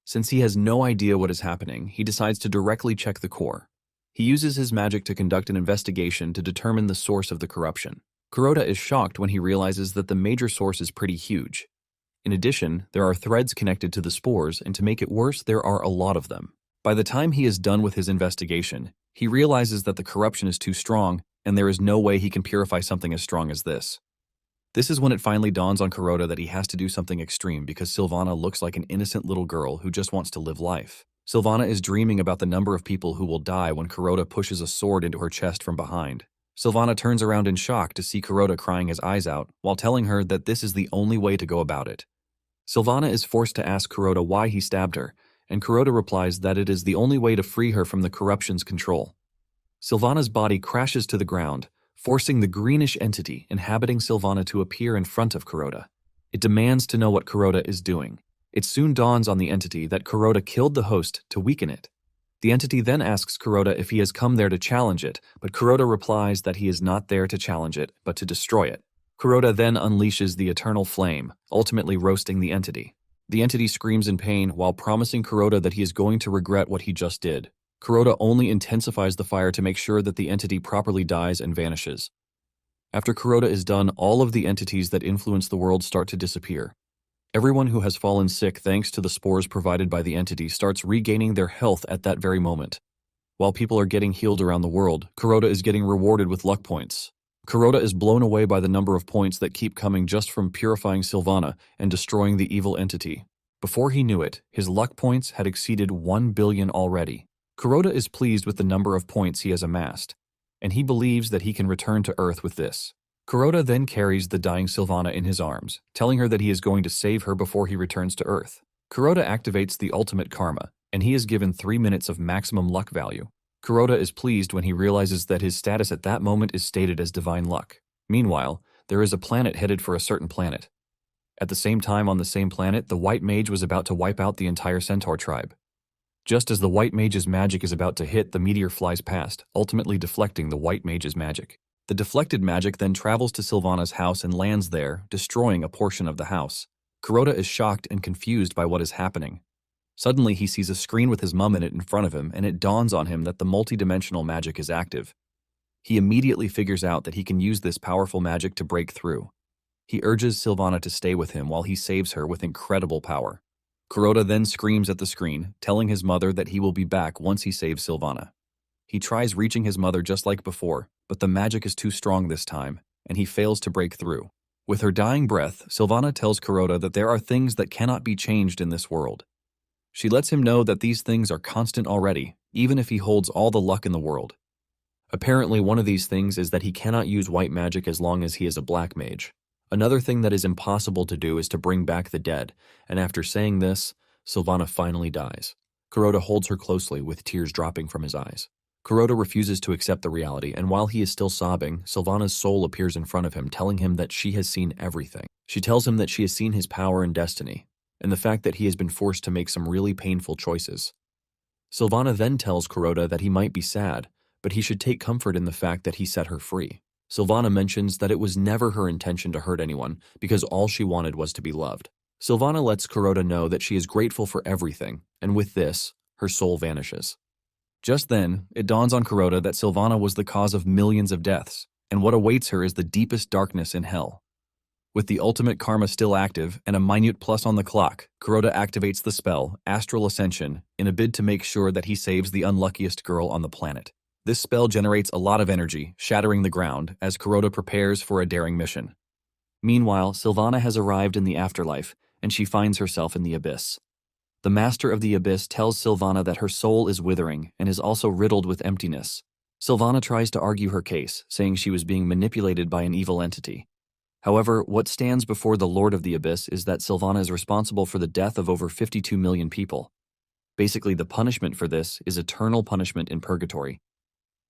Since he has no idea what is happening, he decides to directly check the core. He uses his magic to conduct an investigation to determine the source of the corruption. Kuroda is shocked when he realizes that the major source is pretty huge. In addition, there are threads connected to the spores, and to make it worse, there are a lot of them. By the time he is done with his investigation, he realizes that the corruption is too strong, and there is no way he can purify something as strong as this. This is when it finally dawns on Kuroda that he has to do something extreme because Sylvana looks like an innocent little girl who just wants to live life. Sylvana is dreaming about the number of people who will die when Kuroda pushes a sword into her chest from behind. Sylvana turns around in shock to see Kuroda crying his eyes out while telling her that this is the only way to go about it. Sylvana is forced to ask Kuroda why he stabbed her, and Kuroda replies that it is the only way to free her from the corruption's control. Sylvana's body crashes to the ground, forcing the greenish entity inhabiting Sylvana to appear in front of Kuroda. It demands to know what Kuroda is doing. It soon dawns on the entity that Kuroda killed the host to weaken it. The entity then asks Kuroda if he has come there to challenge it, but Kuroda replies that he is not there to challenge it, but to destroy it. Kuroda then unleashes the eternal flame, ultimately roasting the entity. The entity screams in pain while promising Kuroda that he is going to regret what he just did. Kuroda only intensifies the fire to make sure that the entity properly dies and vanishes. After Kuroda is done, all of the entities that influence the world start to disappear. Everyone who has fallen sick thanks to the spores provided by the entity starts regaining their health at that very moment. While people are getting healed around the world, Kuroda is getting rewarded with luck points. Kuroda is blown away by the number of points that keep coming just from purifying Sylvana and destroying the evil entity. Before he knew it, his luck points had exceeded 1 billion already. Kuroda is pleased with the number of points he has amassed, and he believes that he can return to Earth with this. Kuroda then carries the dying Sylvana in his arms, telling her that he is going to save her before he returns to Earth. Kuroda activates the ultimate karma, and he is given 3 minutes of maximum luck value. Kuroda is pleased when he realizes that his status at that moment is stated as divine luck. Meanwhile, there is a planet headed for a certain planet. At the same time on the same planet, the White Mage was about to wipe out the entire Centaur tribe. Just as the White Mage's magic is about to hit, the meteor flies past, ultimately deflecting the White Mage's magic. The deflected magic then travels to Sylvana's house and lands there, destroying a portion of the house. Kuroda is shocked and confused by what is happening. Suddenly, he sees a screen with his mum in it in front of him, and it dawns on him that the multidimensional magic is active. He immediately figures out that he can use this powerful magic to break through. He urges Sylvana to stay with him while he saves her with incredible power. Kuroda then screams at the screen, telling his mother that he will be back once he saves Sylvana. He tries reaching his mother just like before, but the magic is too strong this time, and he fails to break through. With her dying breath, Sylvana tells Kuroda that there are things that cannot be changed in this world. She lets him know that these things are constant already, even if he holds all the luck in the world. Apparently, one of these things is that he cannot use white magic as long as he is a black mage. Another thing that is impossible to do is to bring back the dead, and after saying this, Sylvana finally dies. Kuroda holds her closely, with tears dropping from his eyes. Kuroda refuses to accept the reality, and while he is still sobbing, Sylvana's soul appears in front of him, telling him that she has seen everything. She tells him that she has seen his power and destiny, and the fact that he has been forced to make some really painful choices. Sylvana then tells Kuroda that he might be sad, but he should take comfort in the fact that he set her free. Sylvana mentions that it was never her intention to hurt anyone because all she wanted was to be loved. Sylvana lets Kuroda know that she is grateful for everything, and with this, her soul vanishes. Just then, it dawns on Kuroda that Sylvana was the cause of millions of deaths, and what awaits her is the deepest darkness in hell. With the ultimate karma still active and a minute plus on the clock, Kuroda activates the spell, Astral Ascension, in a bid to make sure that he saves the unluckiest girl on the planet. This spell generates a lot of energy, shattering the ground, as Kuroda prepares for a daring mission. Meanwhile, Sylvana has arrived in the afterlife, and she finds herself in the abyss. The Master of the Abyss tells Sylvana that her soul is withering and is also riddled with emptiness. Sylvana tries to argue her case, saying she was being manipulated by an evil entity. However, what stands before the Lord of the Abyss is that Sylvana is responsible for the death of over 52 million people. Basically, the punishment for this is eternal punishment in purgatory.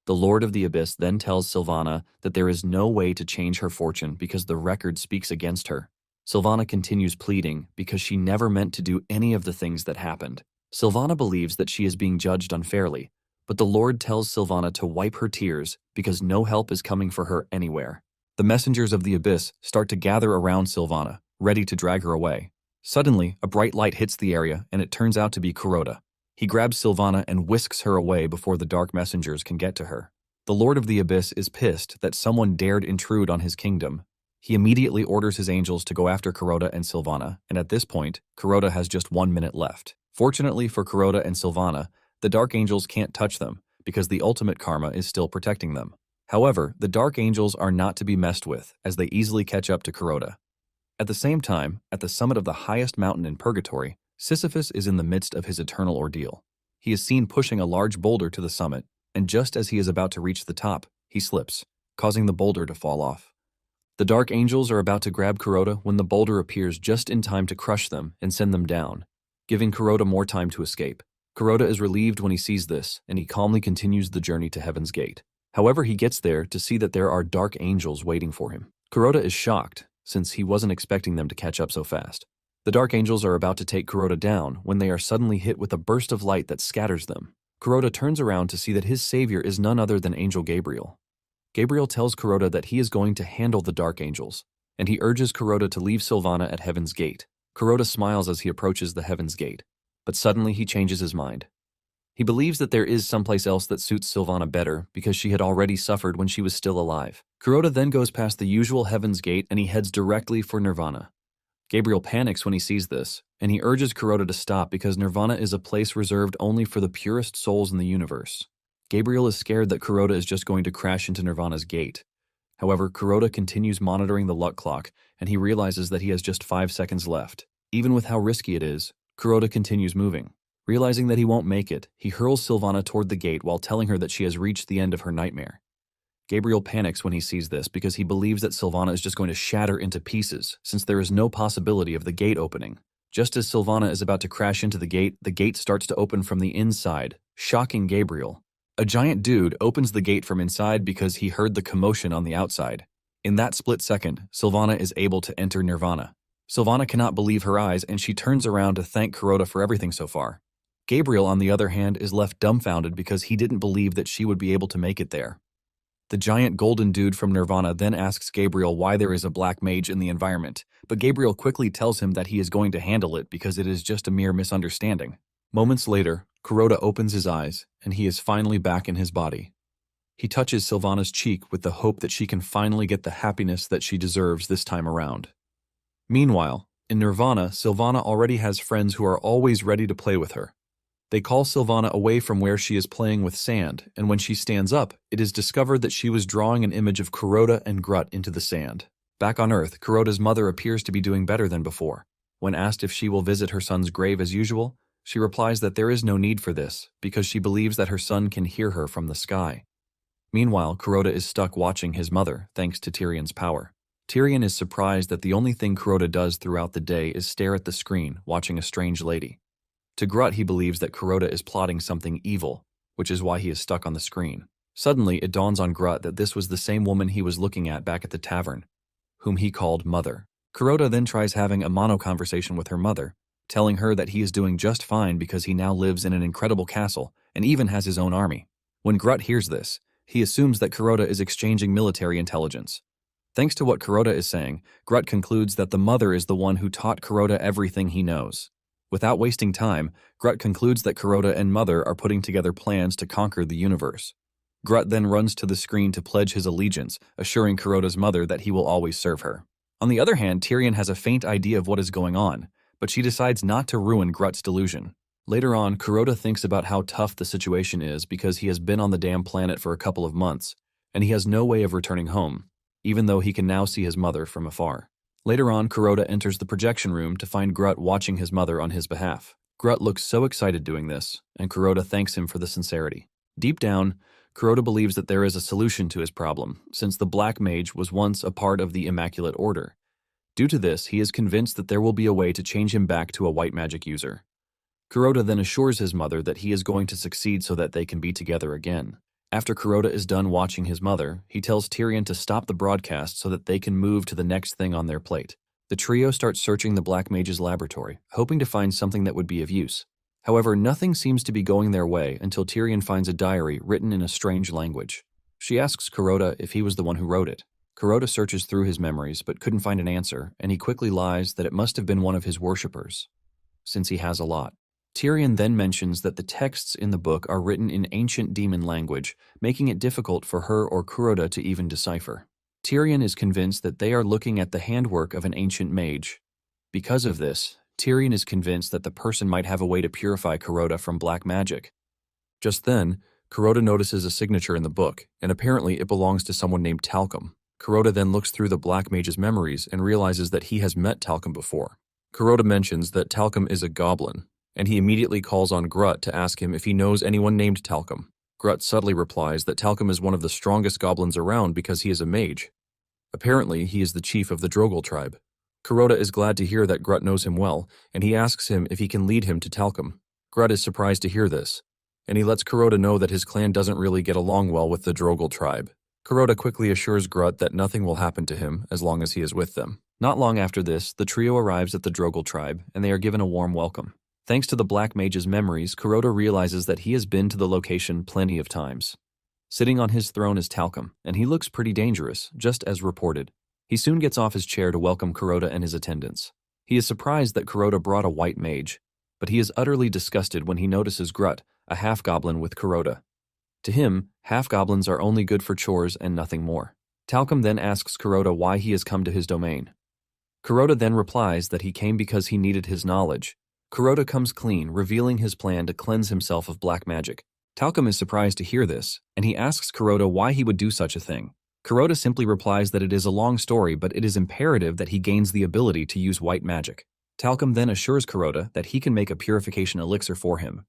The Lord of the Abyss then tells Sylvana that there is no way to change her fortune because the record speaks against her. Sylvana continues pleading because she never meant to do any of the things that happened. Sylvana believes that she is being judged unfairly, but the Lord tells Sylvana to wipe her tears because no help is coming for her anywhere. The messengers of the Abyss start to gather around Sylvana, ready to drag her away. Suddenly, a bright light hits the area, and it turns out to be Kuroda. He grabs Sylvana and whisks her away before the dark messengers can get to her. The Lord of the Abyss is pissed that someone dared intrude on his kingdom. He immediately orders his angels to go after Kuroda and Sylvana, and at this point, Kuroda has just 1 minute left. Fortunately for Kuroda and Sylvana, the Dark Angels can't touch them because the ultimate karma is still protecting them. However, the Dark Angels are not to be messed with, as they easily catch up to Kuroda. At the same time, at the summit of the highest mountain in Purgatory, Sisyphus is in the midst of his eternal ordeal. He is seen pushing a large boulder to the summit, and just as he is about to reach the top, he slips, causing the boulder to fall off. The Dark Angels are about to grab Kuroda when the boulder appears just in time to crush them and send them down, giving Kuroda more time to escape. Kuroda is relieved when he sees this, and he calmly continues the journey to Heaven's Gate. However, he gets there to see that there are Dark Angels waiting for him. Kuroda is shocked, since he wasn't expecting them to catch up so fast. The Dark Angels are about to take Kuroda down when they are suddenly hit with a burst of light that scatters them. Kuroda turns around to see that his savior is none other than Angel Gabriel. Gabriel tells Kuroda that he is going to handle the Dark Angels, and he urges Kuroda to leave Sylvana at Heaven's Gate. Kuroda smiles as he approaches the Heaven's Gate, but suddenly he changes his mind. He believes that there is someplace else that suits Sylvana better because she had already suffered when she was still alive. Kuroda then goes past the usual Heaven's Gate and he heads directly for Nirvana. Gabriel panics when he sees this, and he urges Kuroda to stop because Nirvana is a place reserved only for the purest souls in the universe. Gabriel is scared that Kuroda is just going to crash into Nirvana's gate. However, Kuroda continues monitoring the luck clock, and he realizes that he has just 5 seconds left. Even with how risky it is, Kuroda continues moving. Realizing that he won't make it, he hurls Sylvana toward the gate while telling her that she has reached the end of her nightmare. Gabriel panics when he sees this because he believes that Sylvana is just going to shatter into pieces since there is no possibility of the gate opening. Just as Sylvana is about to crash into the gate starts to open from the inside, shocking Gabriel. A giant dude opens the gate from inside because he heard the commotion on the outside. In that split second, Sylvana is able to enter Nirvana. Sylvana cannot believe her eyes and she turns around to thank Kuroda for everything so far. Gabriel, on the other hand, is left dumbfounded because he didn't believe that she would be able to make it there. The giant golden dude from Nirvana then asks Gabriel why there is a black mage in the environment, but Gabriel quickly tells him that he is going to handle it because it is just a mere misunderstanding. Moments later, Kuroda opens his eyes, and he is finally back in his body. He touches Sylvana's cheek with the hope that she can finally get the happiness that she deserves this time around. Meanwhile, in Nirvana, Sylvana already has friends who are always ready to play with her. They call Sylvana away from where she is playing with sand, and when she stands up, it is discovered that she was drawing an image of Kuroda and Grut into the sand. Back on Earth, Kuroda's mother appears to be doing better than before. When asked if she will visit her son's grave as usual, she replies that there is no need for this, because she believes that her son can hear her from the sky. Meanwhile, Kuroda is stuck watching his mother, thanks to Tyrion's power. Tyrion is surprised that the only thing Kuroda does throughout the day is stare at the screen, watching a strange lady. To Grut, he believes that Kuroda is plotting something evil, which is why he is stuck on the screen. Suddenly, it dawns on Grut that this was the same woman he was looking at back at the tavern, whom he called Mother. Kuroda then tries having a mono-conversation with her mother, telling her that he is doing just fine because he now lives in an incredible castle and even has his own army. When Grut hears this, He assumes that Kuroda is exchanging military intelligence. Thanks to what Kuroda is saying, Grut concludes that the mother is the one who taught Kuroda everything he knows. Without wasting time, Grut concludes that Kuroda and Mother are putting together plans to conquer the universe. Grut then runs to the screen to pledge his allegiance, assuring Kuroda's mother that he will always serve her. On the other hand, Tyrion has a faint idea of what is going on, but she decides not to ruin Grut's delusion. Later on, Kuroda thinks about how tough the situation is because he has been on the damn planet for a couple of months, and he has no way of returning home, even though he can now see his mother from afar. Later on, Kuroda enters the projection room to find Grut watching his mother on his behalf. Grut looks so excited doing this, and Kuroda thanks him for the sincerity. Deep down, Kuroda believes that there is a solution to his problem, since the Black Mage was once a part of the Immaculate Order. Due to this, he is convinced that there will be a way to change him back to a white magic user. Kuroda then assures his mother that he is going to succeed so that they can be together again. After Kuroda is done watching his mother, he tells Tyrion to stop the broadcast so that they can move to the next thing on their plate. The trio starts searching the Black Mage's laboratory, hoping to find something that would be of use. However, nothing seems to be going their way until Tyrion finds a diary written in a strange language. She asks Kuroda if he was the one who wrote it. Kuroda searches through his memories but couldn't find an answer, and he quickly lies that it must have been one of his worshippers, since he has a lot. Tyrion then mentions that the texts in the book are written in ancient demon language, making it difficult for her or Kuroda to even decipher. Tyrion is convinced that they are looking at the handwork of an ancient mage. Because of this, Tyrion is convinced that the person might have a way to purify Kuroda from black magic. Just then, Kuroda notices a signature in the book, and apparently it belongs to someone named Talcum. Kuroda then looks through the Black Mage's memories and realizes that he has met Talcum before. Kuroda mentions that Talcum is a goblin, and he immediately calls on Grut to ask him if he knows anyone named Talcum. Grut subtly replies that Talcum is one of the strongest goblins around because he is a mage. Apparently, he is the chief of the Drogal tribe. Kuroda is glad to hear that Grut knows him well, and he asks him if he can lead him to Talcum. Grut is surprised to hear this, and he lets Kuroda know that his clan doesn't really get along well with the Drogal tribe. Kuroda quickly assures Grut that nothing will happen to him as long as he is with them. Not long after this, the trio arrives at the Drogal tribe, and they are given a warm welcome. Thanks to the Black Mage's memories, Kuroda realizes that he has been to the location plenty of times. Sitting on his throne is Talcum, and he looks pretty dangerous, just as reported. He soon gets off his chair to welcome Kuroda and his attendants. He is surprised that Kuroda brought a white mage, but he is utterly disgusted when he notices Grut, a half-goblin, with Kuroda. To him, half-goblins are only good for chores and nothing more. Talcum then asks Kuroda why he has come to his domain. Kuroda then replies that he came because he needed his knowledge. Kuroda comes clean, revealing his plan to cleanse himself of black magic. Talcum is surprised to hear this, and he asks Kuroda why he would do such a thing. Kuroda simply replies that it is a long story, but it is imperative that he gains the ability to use white magic. Talcum then assures Kuroda that he can make a purification elixir for him.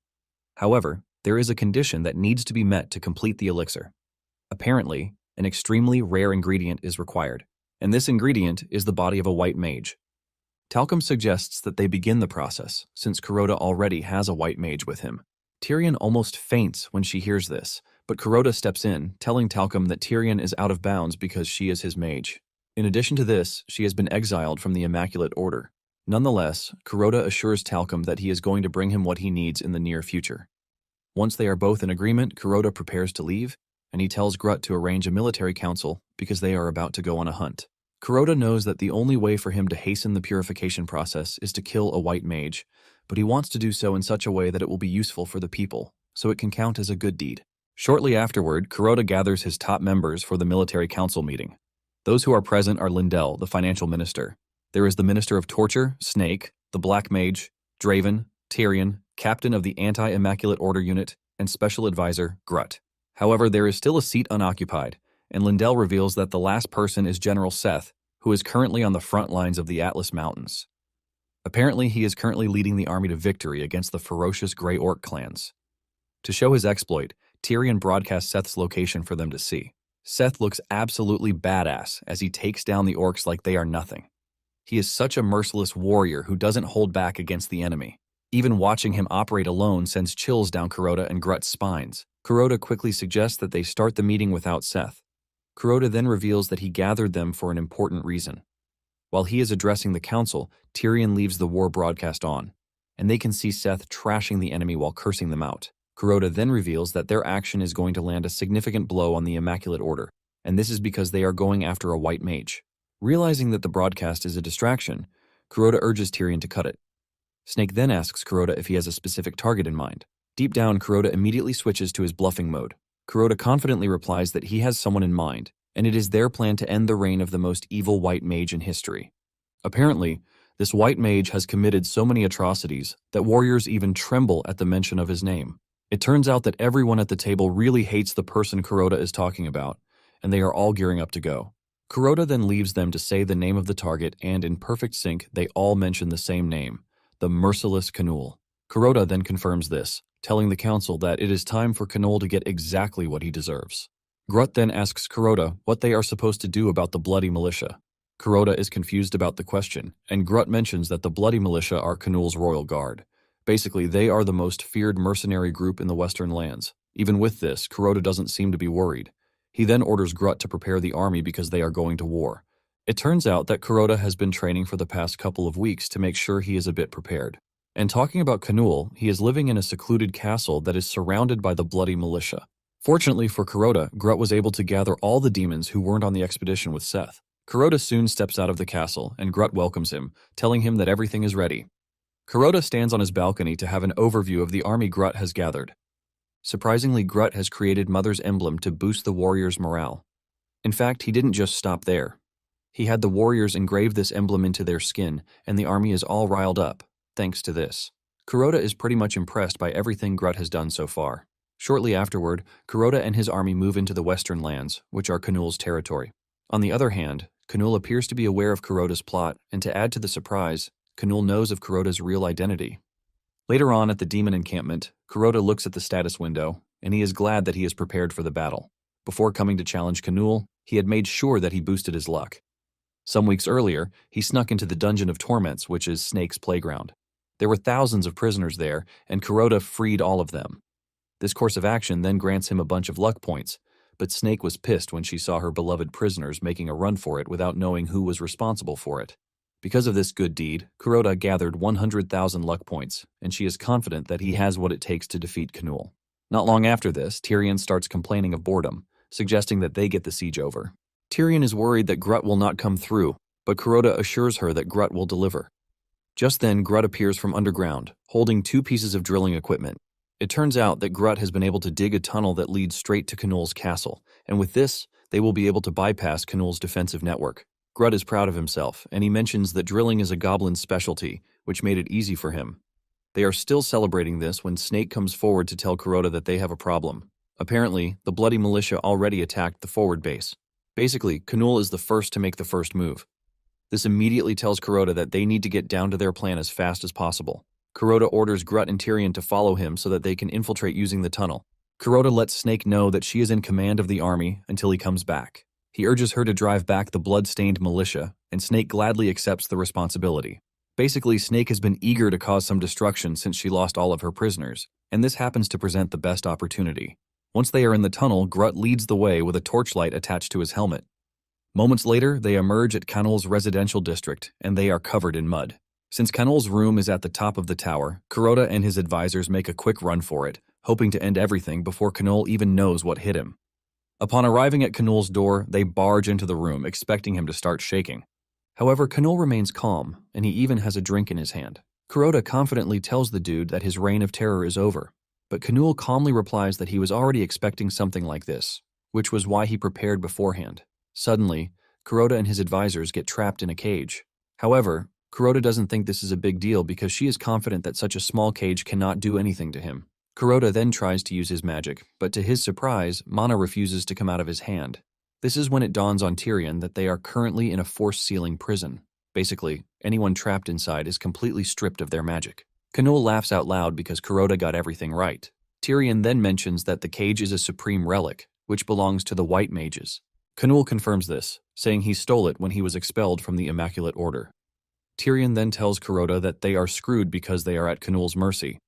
However, there is a condition that needs to be met to complete the elixir. Apparently, an extremely rare ingredient is required, and this ingredient is the body of a white mage. Talcum suggests that they begin the process, since Kuroda already has a white mage with him. Tyrion almost faints when she hears this, but Kuroda steps in, telling Talcum that Tyrion is out of bounds because she is his mage. In addition to this, she has been exiled from the Immaculate Order. Nonetheless, Kuroda assures Talcum that he is going to bring him what he needs in the near future. Once they are both in agreement, Kuroda prepares to leave, and he tells Grut to arrange a military council because they are about to go on a hunt. Kuroda knows that the only way for him to hasten the purification process is to kill a white mage, but he wants to do so in such a way that it will be useful for the people, so it can count as a good deed. Shortly afterward, Kuroda gathers his top members for the military council meeting. Those who are present are Lindell, the financial minister. There is the Minister of Torture, Snake, the Black Mage, Draven, Tyrion, Captain of the Anti-Immaculate Order Unit, and Special Advisor, Grut. However, there is still a seat unoccupied, and Lindell reveals that the last person is General Seth, who is currently on the front lines of the Atlas Mountains. Apparently, he is currently leading the army to victory against the ferocious Grey Orc clans. To show his exploit, Tyrion broadcasts Seth's location for them to see. Seth looks absolutely badass as he takes down the orcs like they are nothing. He is such a merciless warrior who doesn't hold back against the enemy. Even watching him operate alone sends chills down Kuroda and Grut's spines. Kuroda quickly suggests that they start the meeting without Seth. Kuroda then reveals that he gathered them for an important reason. While he is addressing the council, Tyrion leaves the war broadcast on, and they can see Seth trashing the enemy while cursing them out. Kuroda then reveals that their action is going to land a significant blow on the Immaculate Order, and this is because they are going after a white mage. Realizing that the broadcast is a distraction, Kuroda urges Tyrion to cut it. Snake then asks Kuroda if he has a specific target in mind. Deep down, Kuroda immediately switches to his bluffing mode. Kuroda confidently replies that he has someone in mind, and it is their plan to end the reign of the most evil white mage in history. Apparently, this white mage has committed so many atrocities that warriors even tremble at the mention of his name. It turns out that everyone at the table really hates the person Kuroda is talking about, and they are all gearing up to go. Kuroda then leaves them to say the name of the target, and in perfect sync, they all mention the same name, the merciless Canul. Kuroda then confirms this, telling the council that it is time for Canul to get exactly what he deserves. Grut then asks Kuroda what they are supposed to do about the Bloody Militia. Kuroda is confused about the question, and Grut mentions that the Bloody Militia are Canul's royal guard. Basically, they are the most feared mercenary group in the Western lands. Even with this, Kuroda doesn't seem to be worried. He then orders Grut to prepare the army because they are going to war. It turns out that Kuroda has been training for the past couple of weeks to make sure he is a bit prepared. And talking about Canul, he is living in a secluded castle that is surrounded by the Bloody Militia. Fortunately for Kuroda, Grut was able to gather all the demons who weren't on the expedition with Seth. Kuroda soon steps out of the castle, and Grut welcomes him, telling him that everything is ready. Kuroda stands on his balcony to have an overview of the army Grut has gathered. Surprisingly, Grut has created Mother's emblem to boost the warriors' morale. In fact, he didn't just stop there. He had the warriors engrave this emblem into their skin, and the army is all riled up, thanks to this. Kuroda is pretty much impressed by everything Grut has done so far. Shortly afterward, Kuroda and his army move into the western lands, which are Canul's territory. On the other hand, Canul appears to be aware of Kuroda's plot, and to add to the surprise, Canul knows of Kuroda's real identity. Later on at the demon encampment, Kuroda looks at the status window, and he is glad that he is prepared for the battle. Before coming to challenge Canul, he had made sure that he boosted his luck. Some weeks earlier, he snuck into the Dungeon of Torments, which is Snake's playground. There were thousands of prisoners there, and Kuroda freed all of them. This course of action then grants him a bunch of luck points, but Snake was pissed when she saw her beloved prisoners making a run for it without knowing who was responsible for it. Because of this good deed, Kuroda gathered 100,000 luck points, and she is confident that he has what it takes to defeat Canul. Not long after this, Tyrion starts complaining of boredom, suggesting that they get the siege over. Tyrion is worried that Grut will not come through, but Kuroda assures her that Grut will deliver. Just then, Grut appears from underground, holding 2 pieces of drilling equipment. It turns out that Grut has been able to dig a tunnel that leads straight to Canul's castle, and with this, they will be able to bypass Canul's defensive network. Grut is proud of himself, and he mentions that drilling is a goblin's specialty, which made it easy for him. They are still celebrating this when Snake comes forward to tell Kuroda that they have a problem. Apparently, the Bloody Militia already attacked the forward base. Basically, Canul is the first to make the first move. This immediately tells Kuroda that they need to get down to their plan as fast as possible. Kuroda orders Grut and Tyrion to follow him so that they can infiltrate using the tunnel. Kuroda lets Snake know that she is in command of the army until he comes back. He urges her to drive back the blood-stained militia, and Snake gladly accepts the responsibility. Basically, Snake has been eager to cause some destruction since she lost all of her prisoners, and this happens to present the best opportunity. Once they are in the tunnel, Grut leads the way with a torchlight attached to his helmet. Moments later, they emerge at Canul's residential district, and they are covered in mud. Since Canul's room is at the top of the tower, Kuroda and his advisors make a quick run for it, hoping to end everything before Canul even knows what hit him. Upon arriving at Canul's door, they barge into the room, expecting him to start shaking. However, Canul remains calm, and he even has a drink in his hand. Kuroda confidently tells the dude that his reign of terror is over, but Canul calmly replies that he was already expecting something like this, which was why he prepared beforehand. Suddenly, Kuroda and his advisors get trapped in a cage. However, Kuroda doesn't think this is a big deal because she is confident that such a small cage cannot do anything to him. Kuroda then tries to use his magic, but to his surprise, mana refuses to come out of his hand. This is when it dawns on Tyrion that they are currently in a force-sealing prison. Basically, anyone trapped inside is completely stripped of their magic. Canul laughs out loud because Kuroda got everything right. Tyrion then mentions that the cage is a supreme relic, which belongs to the White Mages. Canul confirms this, saying he stole it when he was expelled from the Immaculate Order. Tyrion then tells Kuroda that they are screwed because they are at Canul's mercy.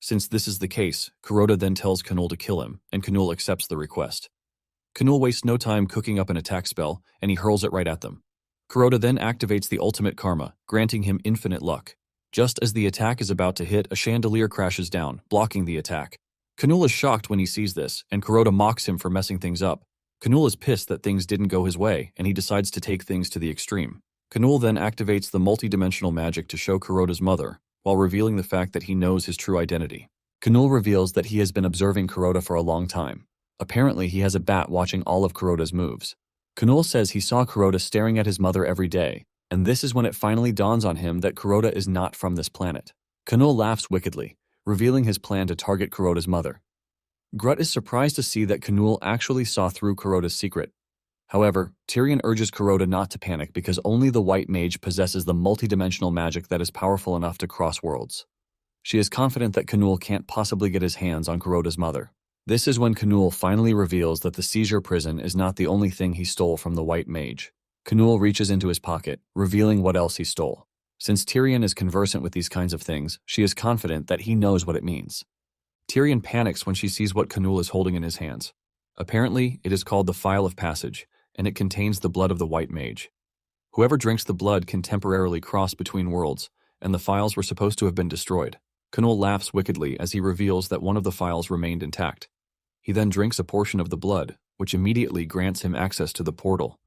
Since this is the case, Kuroda then tells Canul to kill him, and Canul accepts the request. Canul wastes no time cooking up an attack spell, and he hurls it right at them. Kuroda then activates the ultimate karma, granting him infinite luck. Just as the attack is about to hit, a chandelier crashes down, blocking the attack. Kanul is shocked when he sees this, and Kuroda mocks him for messing things up. Kanul is pissed that things didn't go his way, and he decides to take things to the extreme. Kanul then activates the multidimensional magic to show Kuroda's mother, while revealing the fact that he knows his true identity. Kanul reveals that he has been observing Kuroda for a long time. Apparently, he has a bat watching all of Kuroda's moves. Kanul says he saw Kuroda staring at his mother every day, and this is when it finally dawns on him that Kuroda is not from this planet. Kanul laughs wickedly, revealing his plan to target Kuroda's mother. Grut is surprised to see that Kanul actually saw through Kuroda's secret. However, Tyrion urges Kuroda not to panic because only the White Mage possesses the multidimensional magic that is powerful enough to cross worlds. She is confident that Kanul can't possibly get his hands on Kuroda's mother. This is when Kanul finally reveals that the seizure prison is not the only thing he stole from the White Mage. Kanul reaches into his pocket, revealing what else he stole. Since Tyrion is conversant with these kinds of things, she is confident that he knows what it means. Tyrion panics when she sees what Kanul is holding in his hands. Apparently, it is called the Phial of Passage, and it contains the blood of the White Mage. Whoever drinks the blood can temporarily cross between worlds, and the phials were supposed to have been destroyed. Kanul laughs wickedly as he reveals that one of the phials remained intact. He then drinks a portion of the blood, which immediately grants him access to the portal.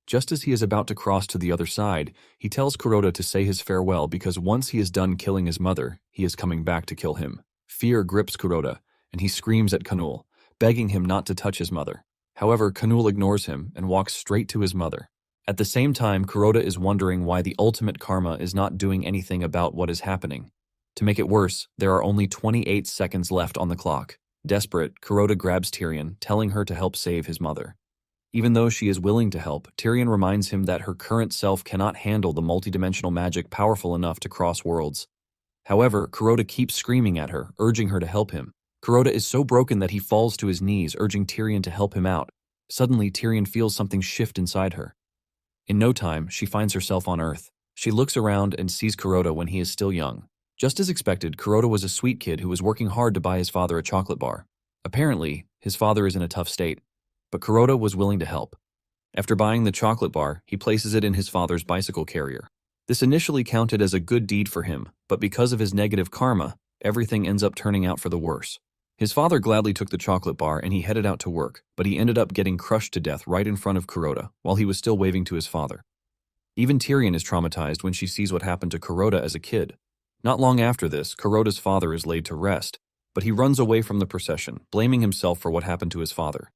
Just as he is about to cross to the other side, he tells Kuroda to say his farewell because once he is done killing his mother, he is coming back to kill him. Fear grips Kuroda, and he screams at Kanul, begging him not to touch his mother. However, Kanul ignores him and walks straight to his mother. At the same time, Kuroda is wondering why the ultimate karma is not doing anything about what is happening. To make it worse, there are only 28 seconds left on the clock. Desperate, Kuroda grabs Tyrion, telling her to help save his mother. Even though she is willing to help, Tyrion reminds him that her current self cannot handle the multidimensional magic powerful enough to cross worlds. However, Kuroda keeps screaming at her, urging her to help him. Kuroda is so broken that he falls to his knees, urging Tyrion to help him out. Suddenly, Tyrion feels something shift inside her. In no time, she finds herself on Earth. She looks around and sees Kuroda when he is still young. Just as expected, Kuroda was a sweet kid who was working hard to buy his father a chocolate bar. Apparently, his father is in a tough state, but Kuroda was willing to help. After buying the chocolate bar, he places it in his father's bicycle carrier. This initially counted as a good deed for him, but because of his negative karma, everything ends up turning out for the worse. His father gladly took the chocolate bar and he headed out to work, but he ended up getting crushed to death right in front of Kuroda while he was still waving to his father. Even Tyrion is traumatized when she sees what happened to Kuroda as a kid. Not long after this, Kuroda's father is laid to rest, but he runs away from the procession, blaming himself for what happened to his father.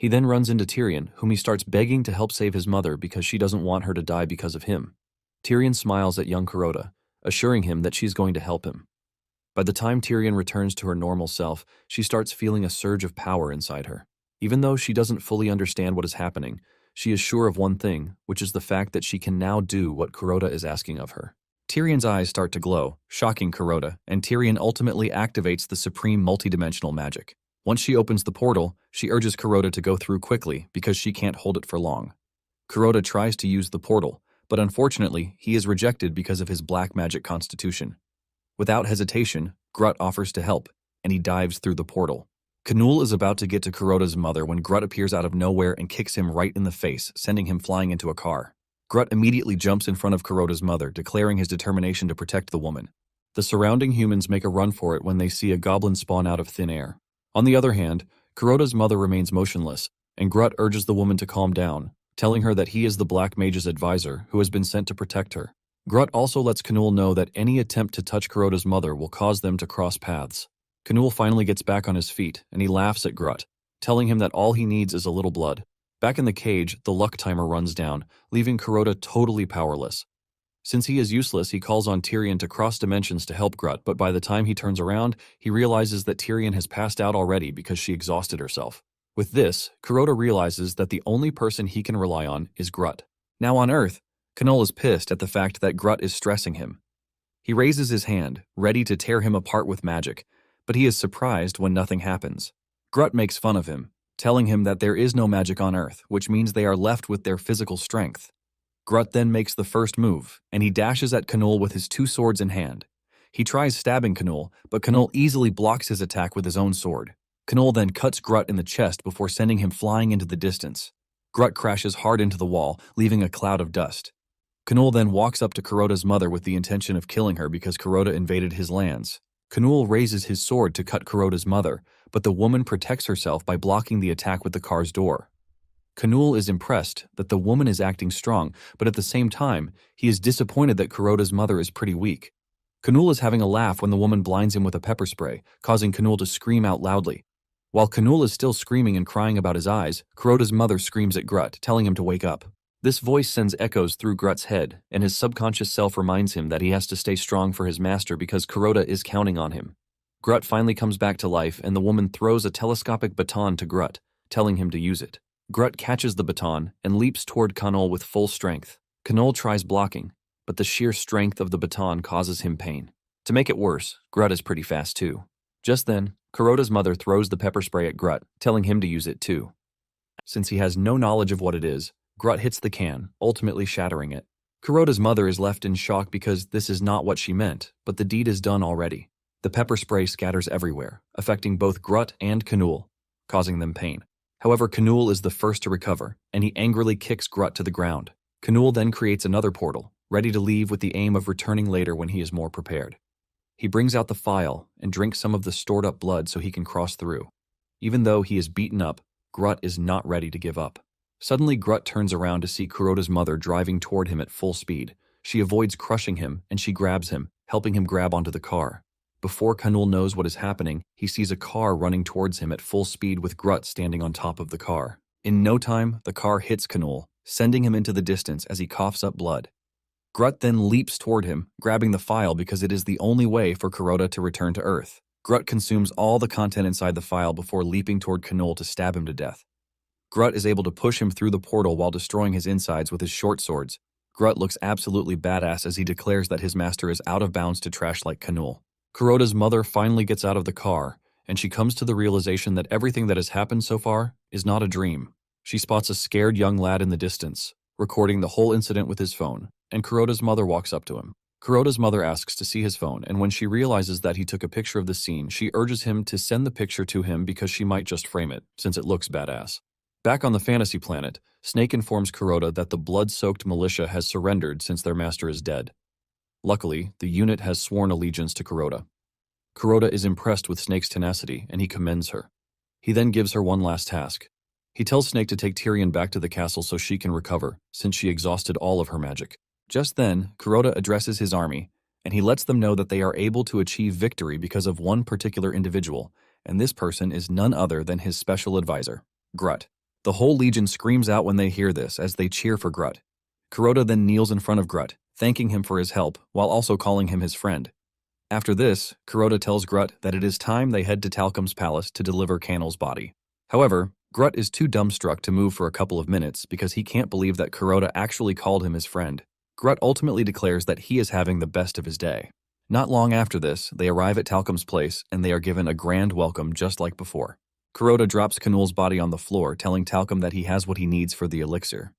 He then runs into Tyrion, whom he starts begging to help save his mother because she doesn't want her to die because of him. Tyrion smiles at young Kuroda, assuring him that she's going to help him. By the time Tyrion returns to her normal self, she starts feeling a surge of power inside her. Even though she doesn't fully understand what is happening, she is sure of one thing, which is the fact that she can now do what Kuroda is asking of her. Tyrion's eyes start to glow, shocking Kuroda, and Tyrion ultimately activates the supreme multidimensional magic. Once she opens the portal, she urges Kuroda to go through quickly because she can't hold it for long. Kuroda tries to use the portal, but unfortunately, he is rejected because of his black magic constitution. Without hesitation, Grut offers to help, and he dives through the portal. Kanul is about to get to Kuroda's mother when Grut appears out of nowhere and kicks him right in the face, sending him flying into a car. Grut immediately jumps in front of Kuroda's mother, declaring his determination to protect the woman. The surrounding humans make a run for it when they see a goblin spawn out of thin air. On the other hand, Kuroda's mother remains motionless, and Grut urges the woman to calm down, telling her that he is the Black Mage's advisor who has been sent to protect her. Grut also lets Kanul know that any attempt to touch Kuroda's mother will cause them to cross paths. Kanul finally gets back on his feet, and he laughs at Grut, telling him that all he needs is a little blood. Back in the cage, the luck timer runs down, leaving Kuroda totally powerless. Since he is useless, he calls on Tyrion to cross dimensions to help Grut, but by the time he turns around, he realizes that Tyrion has passed out already because she exhausted herself. With this, Kuroda realizes that the only person he can rely on is Grut. Now on Earth, Kanul is pissed at the fact that Grut is stressing him. He raises his hand, ready to tear him apart with magic, but he is surprised when nothing happens. Grut makes fun of him, telling him that there is no magic on Earth, which means they are left with their physical strength. Grut then makes the first move, and he dashes at Kanul with his two swords in hand. He tries stabbing Kanul, but Kanul easily blocks his attack with his own sword. Kanul then cuts Grut in the chest before sending him flying into the distance. Grut crashes hard into the wall, leaving a cloud of dust. Kanul then walks up to Kuroda's mother with the intention of killing her because Kuroda invaded his lands. Canul raises his sword to cut Kuroda's mother, but the woman protects herself by blocking the attack with the car's door. Canul is impressed that the woman is acting strong, but at the same time, he is disappointed that Kuroda's mother is pretty weak. Canul is having a laugh when the woman blinds him with a pepper spray, causing Canul to scream out loudly. While Canul is still screaming and crying about his eyes, Kuroda's mother screams at Grut, telling him to wake up. This voice sends echoes through Grut's head, and his subconscious self reminds him that he has to stay strong for his master because Kuroda is counting on him. Grut finally comes back to life, and the woman throws a telescopic baton to Grut, telling him to use it. Grut catches the baton and leaps toward Canul with full strength. Canul tries blocking, but the sheer strength of the baton causes him pain. To make it worse, Grut is pretty fast too. Just then, Kuroda's mother throws the pepper spray at Grut, telling him to use it too. Since he has no knowledge of what it is, Grut hits the can, ultimately shattering it. Kuroda's mother is left in shock because this is not what she meant, but the deed is done already. The pepper spray scatters everywhere, affecting both Grut and Canul, causing them pain. However, Canul is the first to recover, and he angrily kicks Grut to the ground. Canul then creates another portal, ready to leave with the aim of returning later when he is more prepared. He brings out the phial and drinks some of the stored-up blood so he can cross through. Even though he is beaten up, Grut is not ready to give up. Suddenly, Grut turns around to see Kuroda's mother driving toward him at full speed. She avoids crushing him, and she grabs him, helping him grab onto the car. Before Canul knows what is happening, he sees a car running towards him at full speed with Grut standing on top of the car. In no time, the car hits Canul, sending him into the distance as he coughs up blood. Grut then leaps toward him, grabbing the phial because it is the only way for Kuroda to return to Earth. Grut consumes all the content inside the phial before leaping toward Canul to stab him to death. Grut is able to push him through the portal while destroying his insides with his short swords. Grut looks absolutely badass as he declares that his master is out of bounds to trash like Canul. Kuroda's mother finally gets out of the car, and she comes to the realization that everything that has happened so far is not a dream. She spots a scared young lad in the distance, recording the whole incident with his phone, and Kuroda's mother walks up to him. Kuroda's mother asks to see his phone, and when she realizes that he took a picture of the scene, she urges him to send the picture to him because she might just frame it, since it looks badass. Back on the fantasy planet, Snake informs Kuroda that the blood-soaked militia has surrendered since their master is dead. Luckily, the unit has sworn allegiance to Kuroda. Kuroda is impressed with Snake's tenacity, and he commends her. He then gives her one last task. He tells Snake to take Tyrion back to the castle so she can recover, since she exhausted all of her magic. Just then, Kuroda addresses his army, and he lets them know that they are able to achieve victory because of one particular individual, and this person is none other than his special advisor, Grut. The whole legion screams out when they hear this as they cheer for Grut. Kuroda then kneels in front of Grut, thanking him for his help while also calling him his friend. After this, Kuroda tells Grut that it is time they head to Talcum's palace to deliver Canul's body. However, Grut is too dumbstruck to move for a couple of minutes because he can't believe that Kuroda actually called him his friend. Grut ultimately declares that he is having the best of his day. Not long after this, they arrive at Talcum's place and they are given a grand welcome just like before. Kuroda drops Canul's body on the floor, telling Talcum that he has what he needs for the elixir.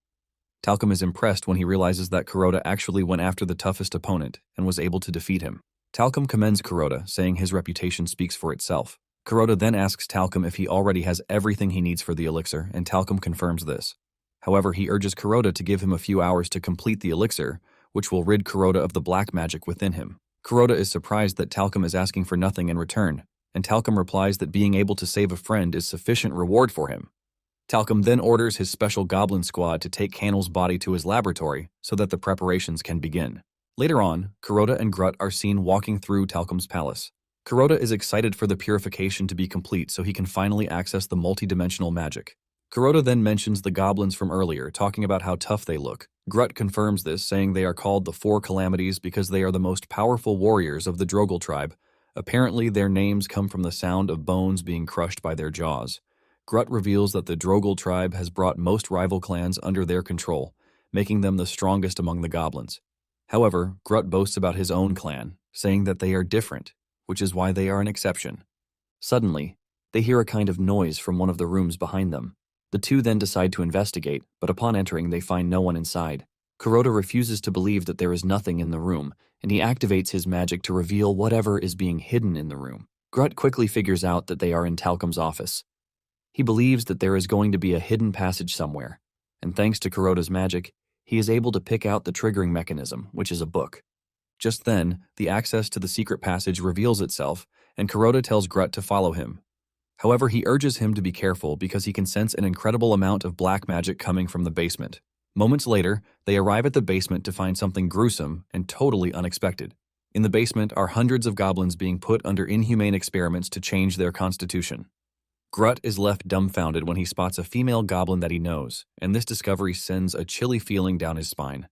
Talcum is impressed when he realizes that Kuroda actually went after the toughest opponent and was able to defeat him. Talcum commends Kuroda, saying his reputation speaks for itself. Kuroda then asks Talcum if he already has everything he needs for the elixir, and Talcum confirms this. However, he urges Kuroda to give him a few hours to complete the elixir, which will rid Kuroda of the black magic within him. Kuroda is surprised that Talcum is asking for nothing in return, and Talcum replies that being able to save a friend is sufficient reward for him. Talcum then orders his special goblin squad to take Canul's body to his laboratory so that the preparations can begin. Later on, Kuroda and Grut are seen walking through Talcum's palace. Kuroda is excited for the purification to be complete so he can finally access the multidimensional magic. Kuroda then mentions the goblins from earlier, talking about how tough they look. Grut confirms this, saying they are called the Four Calamities because they are the most powerful warriors of the Drogal tribe. Apparently, their names come from the sound of bones being crushed by their jaws. Grut reveals that the Drogal tribe has brought most rival clans under their control, making them the strongest among the goblins. However, Grut boasts about his own clan, saying that they are different, which is why they are an exception. Suddenly, they hear a kind of noise from one of the rooms behind them. The two then decide to investigate, but upon entering they find no one inside. Kuroda refuses to believe that there is nothing in the room, and he activates his magic to reveal whatever is being hidden in the room. Grut quickly figures out that they are in Talcum's office. He believes that there is going to be a hidden passage somewhere, and thanks to Kuroda's magic, he is able to pick out the triggering mechanism, which is a book. Just then, the access to the secret passage reveals itself, and Kuroda tells Grutt to follow him. However, he urges him to be careful because he can sense an incredible amount of black magic coming from the basement. Moments later, they arrive at the basement to find something gruesome and totally unexpected. In the basement are hundreds of goblins being put under inhumane experiments to change their constitution. Grutt is left dumbfounded when he spots a female goblin that he knows, and this discovery sends a chilly feeling down his spine.